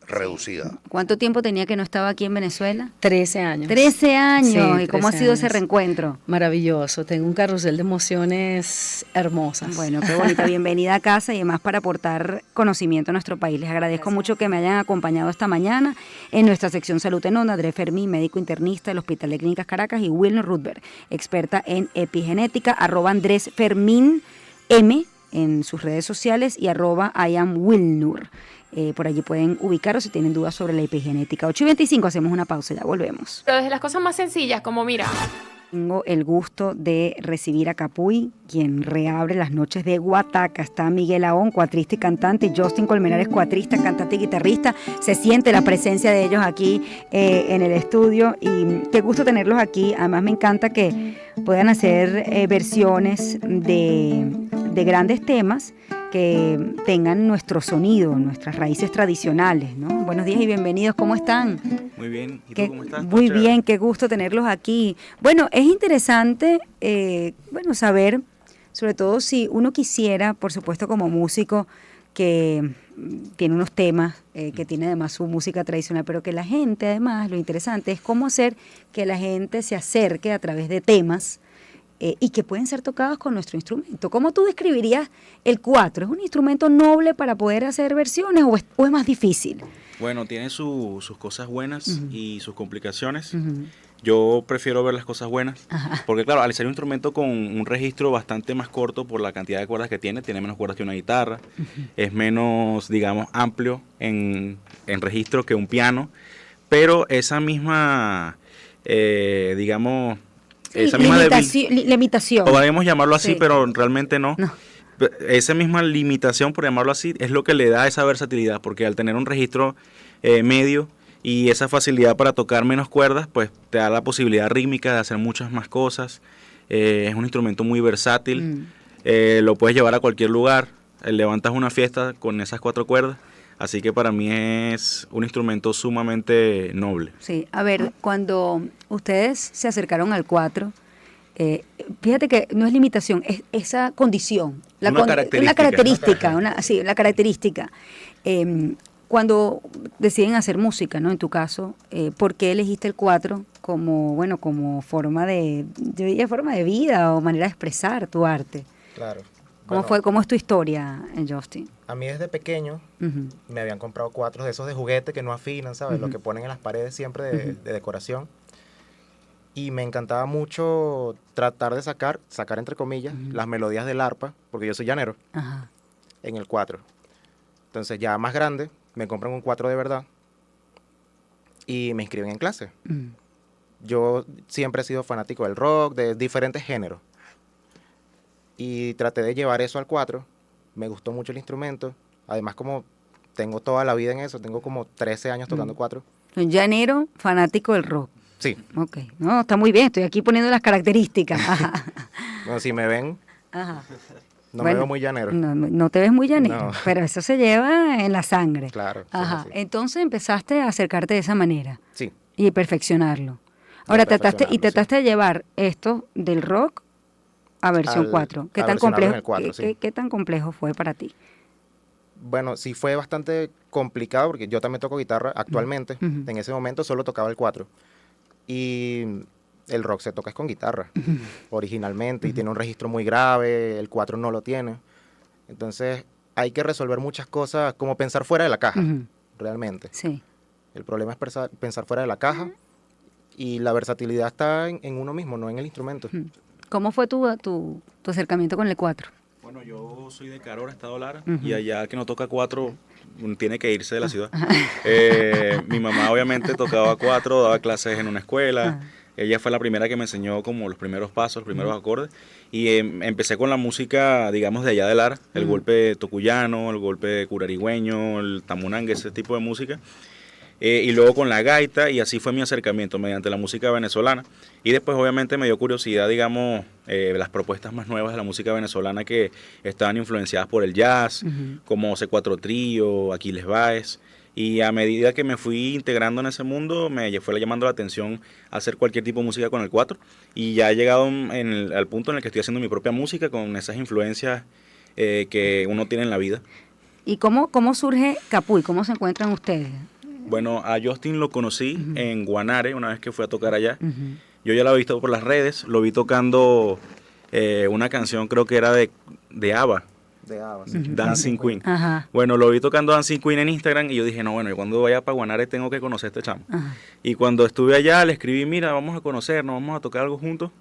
reducida. ¿Cuánto tiempo tenía que no estaba aquí en Venezuela? 13 años. 13 años. Sí, ¿Y cómo ha sido ese reencuentro? Maravilloso. Tengo un carrusel de emociones hermosas. Bueno, qué bonita. Bienvenida a casa y además para aportar conocimiento a nuestro país. Les agradezco mucho que me hayan acompañado esta mañana en nuestra sección Salud en Onda. Andrés Fermín, médico internista del Hospital de Clínicas Caracas, y Wilner Rudberg, experta en epigenética, @Andrés Fermín M en sus redes sociales y @IamWilnur. Por allí pueden ubicarlos si tienen dudas sobre la epigenética. 8:25, hacemos una pausa, ya volvemos. Pero desde las cosas más sencillas, como mira... Tengo el gusto de recibir a Capuy, quien reabre las noches de Guataca. Está Miguel Aón, cuatrista y cantante, y Justin Colmenares, cuatrista, cantante y guitarrista. Se siente la presencia de ellos aquí en el estudio y qué gusto tenerlos aquí. Además me encanta que puedan hacer versiones de grandes temas que tengan nuestro sonido, nuestras raíces tradicionales, ¿no? Buenos días y bienvenidos, ¿cómo están? Muy bien, ¿y tú cómo estás? Muy bien, qué gusto tenerlos aquí. Bueno, es interesante, saber, sobre todo si uno quisiera, por supuesto como músico, que tiene unos temas, que tiene además su música tradicional, pero que la gente, además, lo interesante es cómo hacer que la gente se acerque a través de temas y que pueden ser tocados con nuestro instrumento. ¿Cómo tú describirías el cuatro? ¿Es un instrumento noble para poder hacer versiones o es más difícil? Bueno, tiene sus cosas buenas y sus complicaciones. Yo prefiero ver las cosas buenas, porque claro, al ser un instrumento con un registro bastante más corto por la cantidad de cuerdas que tiene menos cuerdas que una guitarra, es menos, digamos, amplio en registro que un piano, pero esa misma, digamos, esa misma limitación. Podríamos llamarlo así, pero realmente no. Esa misma limitación, por llamarlo así, es lo que le da esa versatilidad, porque al tener un registro medio y esa facilidad para tocar menos cuerdas, pues te da la posibilidad rítmica de hacer muchas más cosas. Es un instrumento muy versátil, lo puedes llevar a cualquier lugar, levantas una fiesta con esas 4 cuerdas, así que para mí es un instrumento sumamente noble. Sí, a ver, cuando ustedes se acercaron al 4, fíjate que no es limitación, es esa condición, la característica. Cuando deciden hacer música, ¿no? En tu caso, ¿por qué elegiste el 4 como forma de vida o manera de expresar tu arte? Claro. ¿Cómo es tu historia, Justin? A mí desde pequeño me habían comprado 4 de esos de juguete que no afinan, ¿sabes? Lo que ponen en las paredes siempre de decoración. Y me encantaba mucho tratar de sacar entre comillas, las melodías del arpa, porque yo soy llanero, en el 4. Entonces ya más grande, me compran un 4 de verdad y me inscriben en clase. Yo siempre he sido fanático del rock, de diferentes géneros. Y traté de llevar eso al 4. Me gustó mucho el instrumento. Además, como tengo toda la vida en eso, tengo como 13 años tocando 4. Un llanero fanático del rock. Sí. Ok. No, está muy bien. Estoy aquí poniendo las características. Bueno, si me ven, no me veo muy llanero. No te ves muy llanero, No. pero eso se lleva en la sangre. Claro. Ajá. Entonces empezaste a acercarte de esa manera. Sí. Y perfeccionarlo. Ahora trataste de llevar esto del rock a versión 4. ¿Qué tan complejo? ¿Qué tan complejo fue para ti? Bueno, sí fue bastante complicado porque yo también toco guitarra actualmente. En ese momento solo tocaba el 4. Y el rock se toca con guitarra originalmente y tiene un registro muy grave, el 4 no lo tiene. Entonces hay que resolver muchas cosas, como pensar fuera de la caja, realmente. Sí. El problema es pensar fuera de la caja y la versatilidad está en uno mismo, no en el instrumento. ¿Cómo fue tu acercamiento con el 4? Bueno, yo soy de Carora, Estado Lara, y allá que no toca 4 tiene que irse de la ciudad. Mi mamá obviamente tocaba 4, daba clases en una escuela. Ella fue la primera que me enseñó como los primeros pasos, los primeros acordes. Y empecé con la música, digamos, de allá de Lara, el golpe tocuyano, el golpe curarigüeño, el tamunangue, ese tipo de música. Y luego con la gaita, y así fue mi acercamiento mediante la música venezolana. Y después obviamente me dio curiosidad, digamos, las propuestas más nuevas de la música venezolana que estaban influenciadas por el jazz, como C4 Trío, Aquiles Báez. Y a medida que me fui integrando en ese mundo, me fue llamando la atención hacer cualquier tipo de música con el 4. Y ya he llegado al punto en el que estoy haciendo mi propia música con esas influencias que uno tiene en la vida. ¿Y cómo surge Capuy? ¿Cómo se encuentran ustedes? Bueno, a Justin lo conocí en Guanare, una vez que fui a tocar allá. Yo ya lo había visto por las redes, lo vi tocando una canción, creo que era de ABBA. De ABBA, sí. Dancing Queen. Ajá. Bueno, lo vi tocando Dancing Queen en Instagram y yo dije, no, bueno, yo cuando vaya para Guanare tengo que conocer a este chamo. Y cuando estuve allá le escribí, mira, vamos a conocernos, vamos a tocar algo juntos.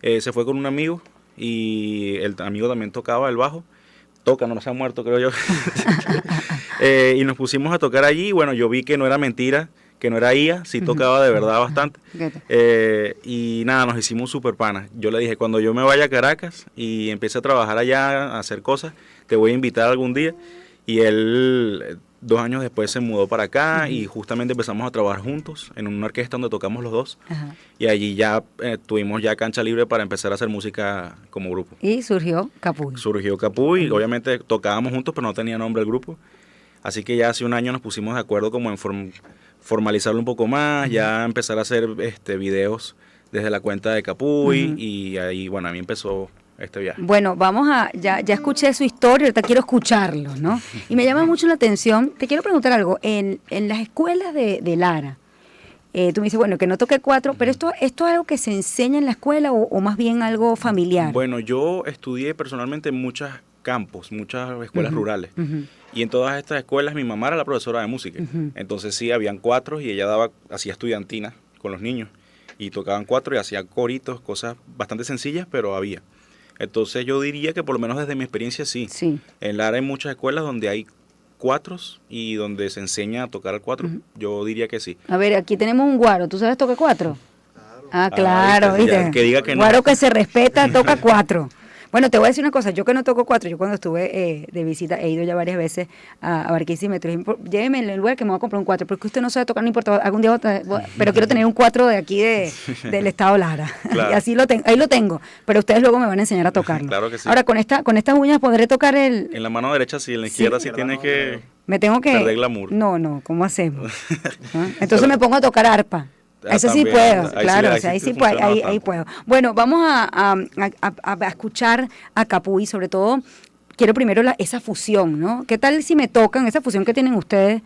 Se fue con un amigo y el amigo también tocaba el bajo. No se ha muerto, creo yo. Y nos pusimos a tocar allí. Bueno, yo vi que no era mentira, que no era IA, sí tocaba de verdad bastante. Y nada, nos hicimos súper panas. Yo le dije, cuando yo me vaya a Caracas y empiece a trabajar allá, a hacer cosas, te voy a invitar algún día. Y él 2 años después se mudó para acá y justamente empezamos a trabajar juntos en una orquesta donde tocamos los dos. Ajá. Y allí ya tuvimos ya cancha libre para empezar a hacer música como grupo. Y surgió Capuy. Surgió Capuy, obviamente tocábamos juntos, pero no tenía nombre el grupo. Así que ya hace un año nos pusimos de acuerdo como en formalizarlo un poco más, ya empezar a hacer videos desde la cuenta de Capuy y ahí, bueno, a mí empezó este viaje. Bueno, ya escuché su historia, ahorita quiero escucharlo, ¿no? Y me llama mucho la atención, te quiero preguntar algo, en las escuelas de Lara, tú me dices, bueno, que no toque 4, pero ¿esto es algo que se enseña en la escuela o más bien algo familiar? Bueno, yo estudié personalmente en muchos campos, muchas escuelas rurales, y en todas estas escuelas mi mamá era la profesora de música, entonces sí, habían 4 y ella hacía estudiantina con los niños, y tocaban 4 y hacía coritos, cosas bastante sencillas, pero había. Entonces yo diría que por lo menos desde mi experiencia sí. En Lara hay muchas escuelas donde hay 4 y donde se enseña a tocar al 4. Yo diría que sí. A ver, aquí tenemos un guaro. ¿Tú sabes tocar 4? Ah, claro. ¿Viste? Que diga que no. Guaro que se respeta toca 4. Bueno, te voy a decir una cosa, yo que no toco 4, yo cuando estuve de visita, he ido ya varias veces a Barquisimeto, lléveme en el lugar que me voy a comprar un 4, porque usted no sabe tocar, no importa, algún día, pero quiero tener un 4 de aquí del estado Lara, Claro. y así ahí lo tengo, pero ustedes luego me van a enseñar a tocarlo. Claro que sí. Ahora, con estas uñas podré tocar En la mano derecha sí, en la izquierda sí tienes que me tengo que... perder glamour. No, ¿cómo hacemos? ¿Ah? Entonces me pongo a tocar arpa. Eso sí también, puedo, ahí claro, sí, o sea, ahí sí funciona puedo, ahí bastante. puedo. Bueno, vamos a escuchar a Capuy, sobre todo, quiero primero esa fusión, ¿no? ¿Qué tal si me tocan esa fusión que tienen ustedes,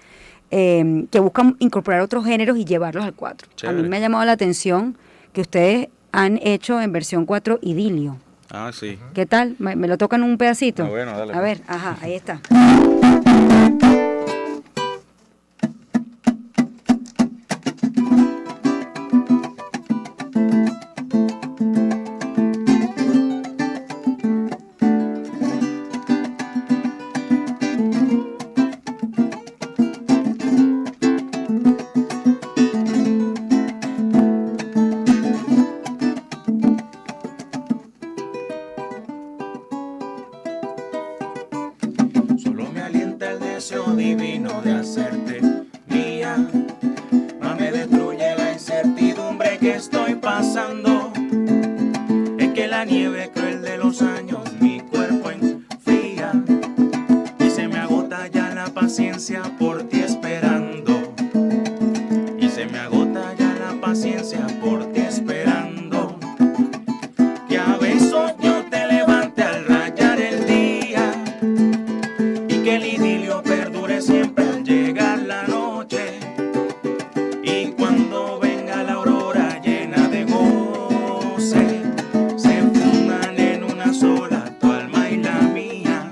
que buscan incorporar otros géneros y llevarlos al 4? A mí me ha llamado la atención que ustedes han hecho en versión 4 Idilio. Ah, sí. ¿Qué tal? ¿Me lo tocan un pedacito? Ah, bueno, dale. A ver, ajá, ahí está. Solo me alienta el deseo divino de hacerte mía. Más me destruye la incertidumbre que estoy pasando. Es que la nieve cruel de los años mi cuerpo enfría. Y se me agota ya la paciencia por ti esperando. Y se me agota ya la paciencia por ti esperando. Que a besos yo te levante al rayar el día. Y que el idilio perdure siempre al llegar la noche. Y cuando venga la aurora llena de goce, se fundan en una sola tu alma y la mía.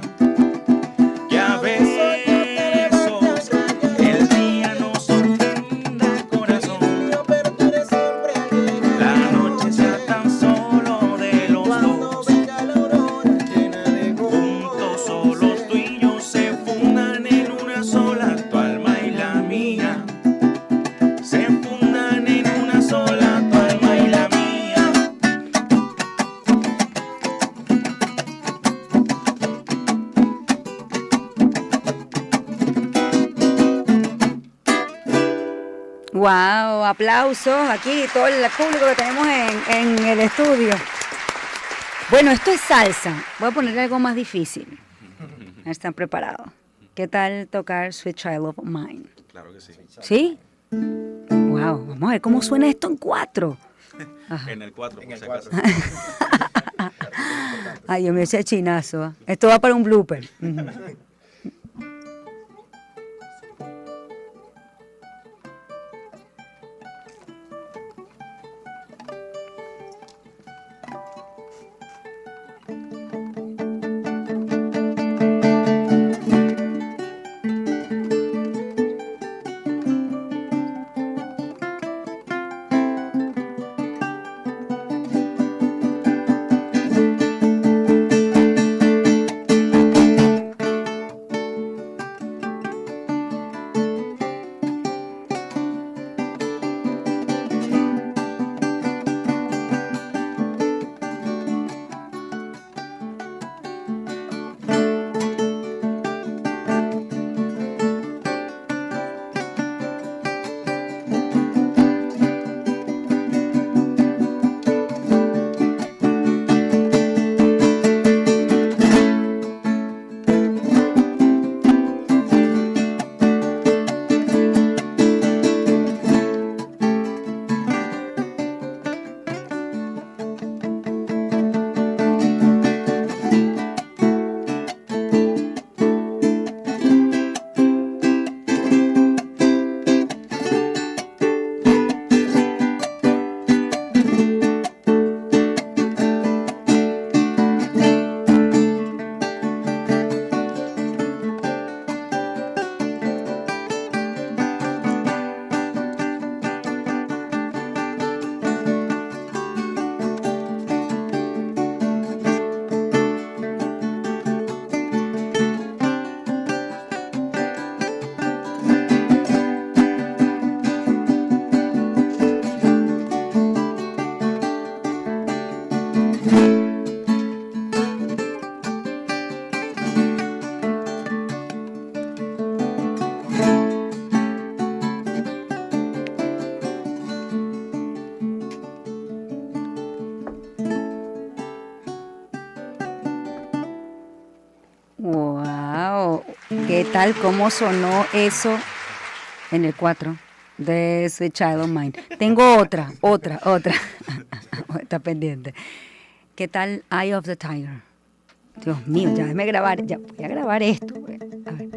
Y a besos el día nos sorprenda, corazón. La noche sea tan solo de los dos. Juntos solos tú y yo se fundan en una sola tu alma y la mía. Se fundan en una sola tu alma y la mía. Wow, aplausos aquí, todo el público que tenemos en el estudio. Bueno, esto es salsa. Voy a poner algo más difícil. ¿Están preparados? ¿Qué tal tocar Sweet Child of Mine? Claro que sí. ¿Sí? Wow, vamos a ver cómo suena esto en 4. En el 4, por si acaso. Ay, yo me eché chinazo. Esto va para un blooper. Ujú. Wow, ¿qué tal? ¿Cómo sonó eso en el 4 de ese Child of Mine? Tengo otra. Está pendiente. ¿Qué tal Eye of the Tiger? Dios mío, ya voy a grabar esto. A ver.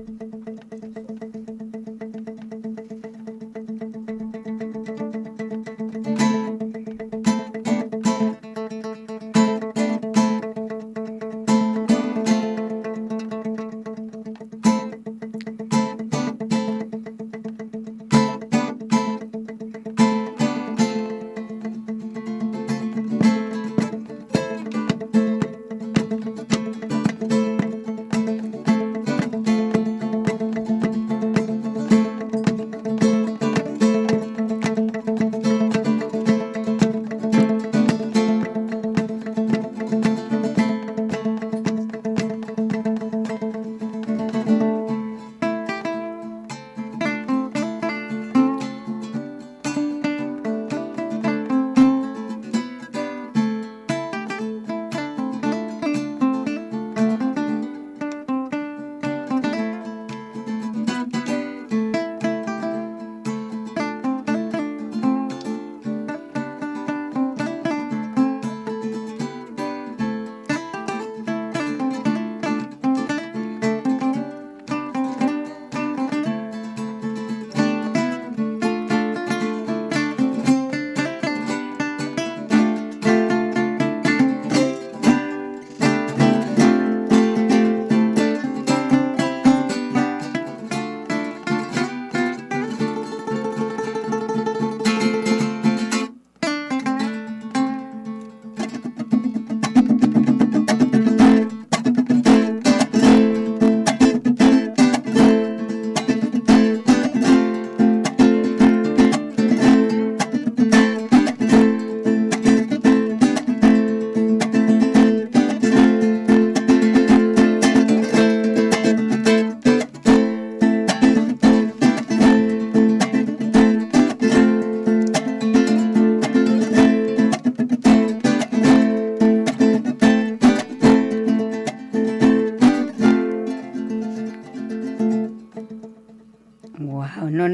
Wow, no.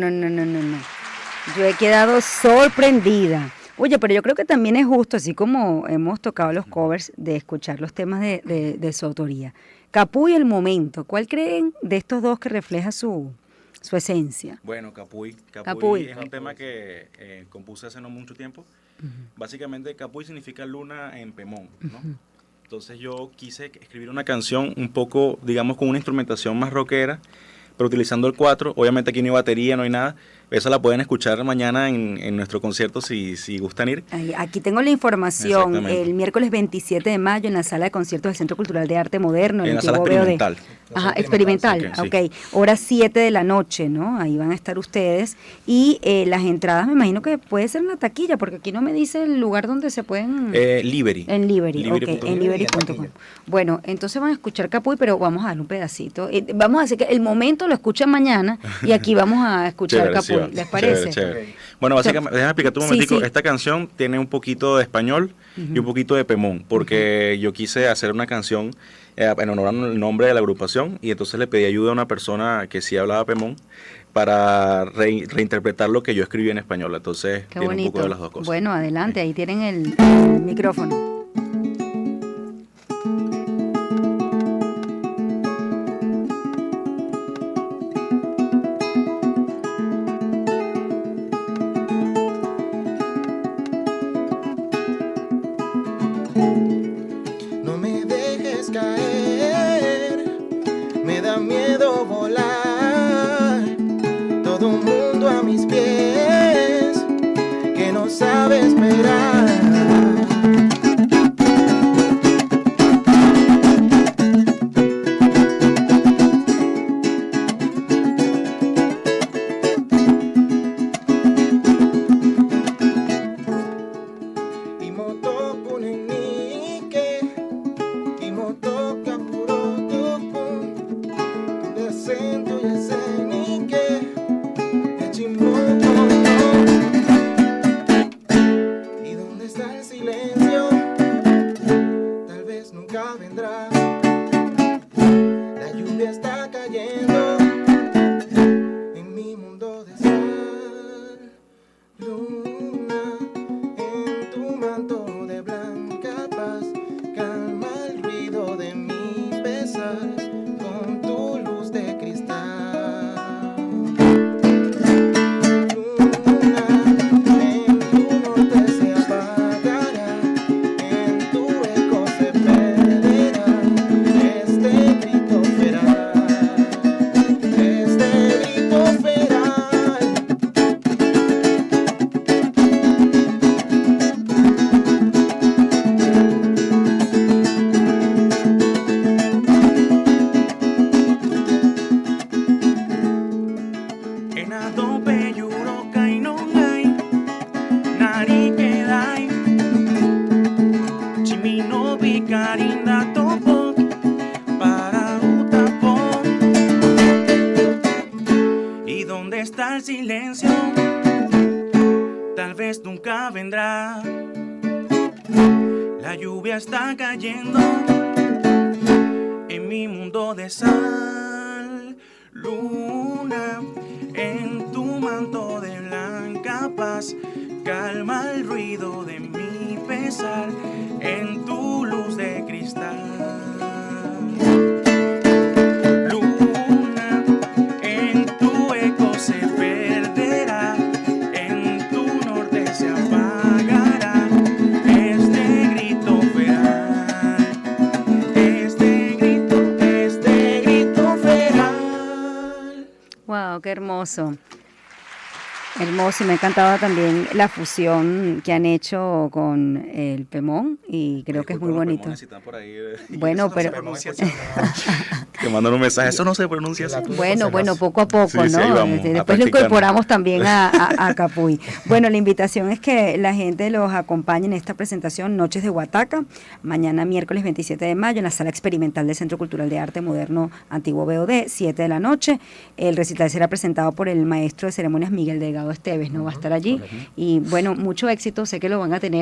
Yo he quedado sorprendida. Oye, pero yo creo que también es justo, así como hemos tocado los covers, de escuchar los temas de su autoría. Capuy, El Momento, ¿cuál creen de estos dos que refleja su esencia? Bueno, Capuy es un tema que compuse hace no mucho tiempo. Básicamente, Capuy significa luna en Pemón, ¿no? Entonces yo quise escribir una canción un poco, digamos, con una instrumentación más rockera, pero utilizando el 4. Obviamente aquí no hay batería, no hay nada. Esa la pueden escuchar mañana en nuestro concierto si gustan ir. Aquí tengo la información. El miércoles 27 de mayo en la sala de conciertos del Centro Cultural de Arte Moderno. En la sala experimental. Ajá, experimental. Sí. Ok. Hora 7 de la noche, ¿no? Ahí van a estar ustedes. Y las entradas me imagino que puede ser en la taquilla, porque aquí no me dice el lugar donde se pueden... Liberty. En Liberty, ok. En Liberty.com. Liberty.com. Bueno, entonces van a escuchar Capuy, pero vamos a darle un pedacito. Vamos a hacer que el momento lo escuchen mañana y aquí vamos a escuchar Capuy. ¿Les parece? Chévere. Bueno, básicamente, déjame explicarte un momentico. Sí. Esta canción tiene un poquito de español y un poquito de Pemón, porque yo quise hacer una canción en honor al nombre de la agrupación, y entonces le pedí ayuda a una persona que sí hablaba Pemón para reinterpretar lo que yo escribí en español. Entonces Qué tiene bonito. un poco de las dos cosas. Bueno, adelante, ahí tienen el micrófono. Tal vez nunca vendrá la La lluvia está cayendo en mi mundo de sal, luna, en tu manto de blanca paz, calma el ruido de mi pesar con tu luz de cristal. Luna, en tu norte se apagará, en tu eco se perderá este grito feral, este grito feral. En adobe yuro kai no nai, nari kedai, chimi no bikarinda topo para utapón. ¿Y dónde está el silencio? Tal vez nunca vendrá. La lluvia está cayendo en mi mundo de sal, luna, en tu manto de blanca paz, calma el ruido de mi pesar, en tu luz de cristal. Luna, en tu eco se perderá, en tu norte se apagará este grito feral, este grito feral. Wow, qué hermoso. Hermoso, y me ha encantado también la fusión que han hecho con el Pemón y creo que es muy bonito. Bueno, pero Te mandan un mensaje, eso no se pronuncia así. bueno, poco a poco, Sí, ¿no? sí, ahí vamos, Después lo practicando. incorporamos también a Capuy. Bueno, la invitación es que la gente los acompañe en esta presentación Noches de Huataca, mañana miércoles 27 de mayo en la Sala Experimental del Centro Cultural de Arte Moderno Antiguo BOD, 7 de la noche. El recital será presentado por el maestro de ceremonias Miguel Delgado Esteves, ¿no? Va a estar allí. Y bueno, mucho éxito, sé que lo van a tener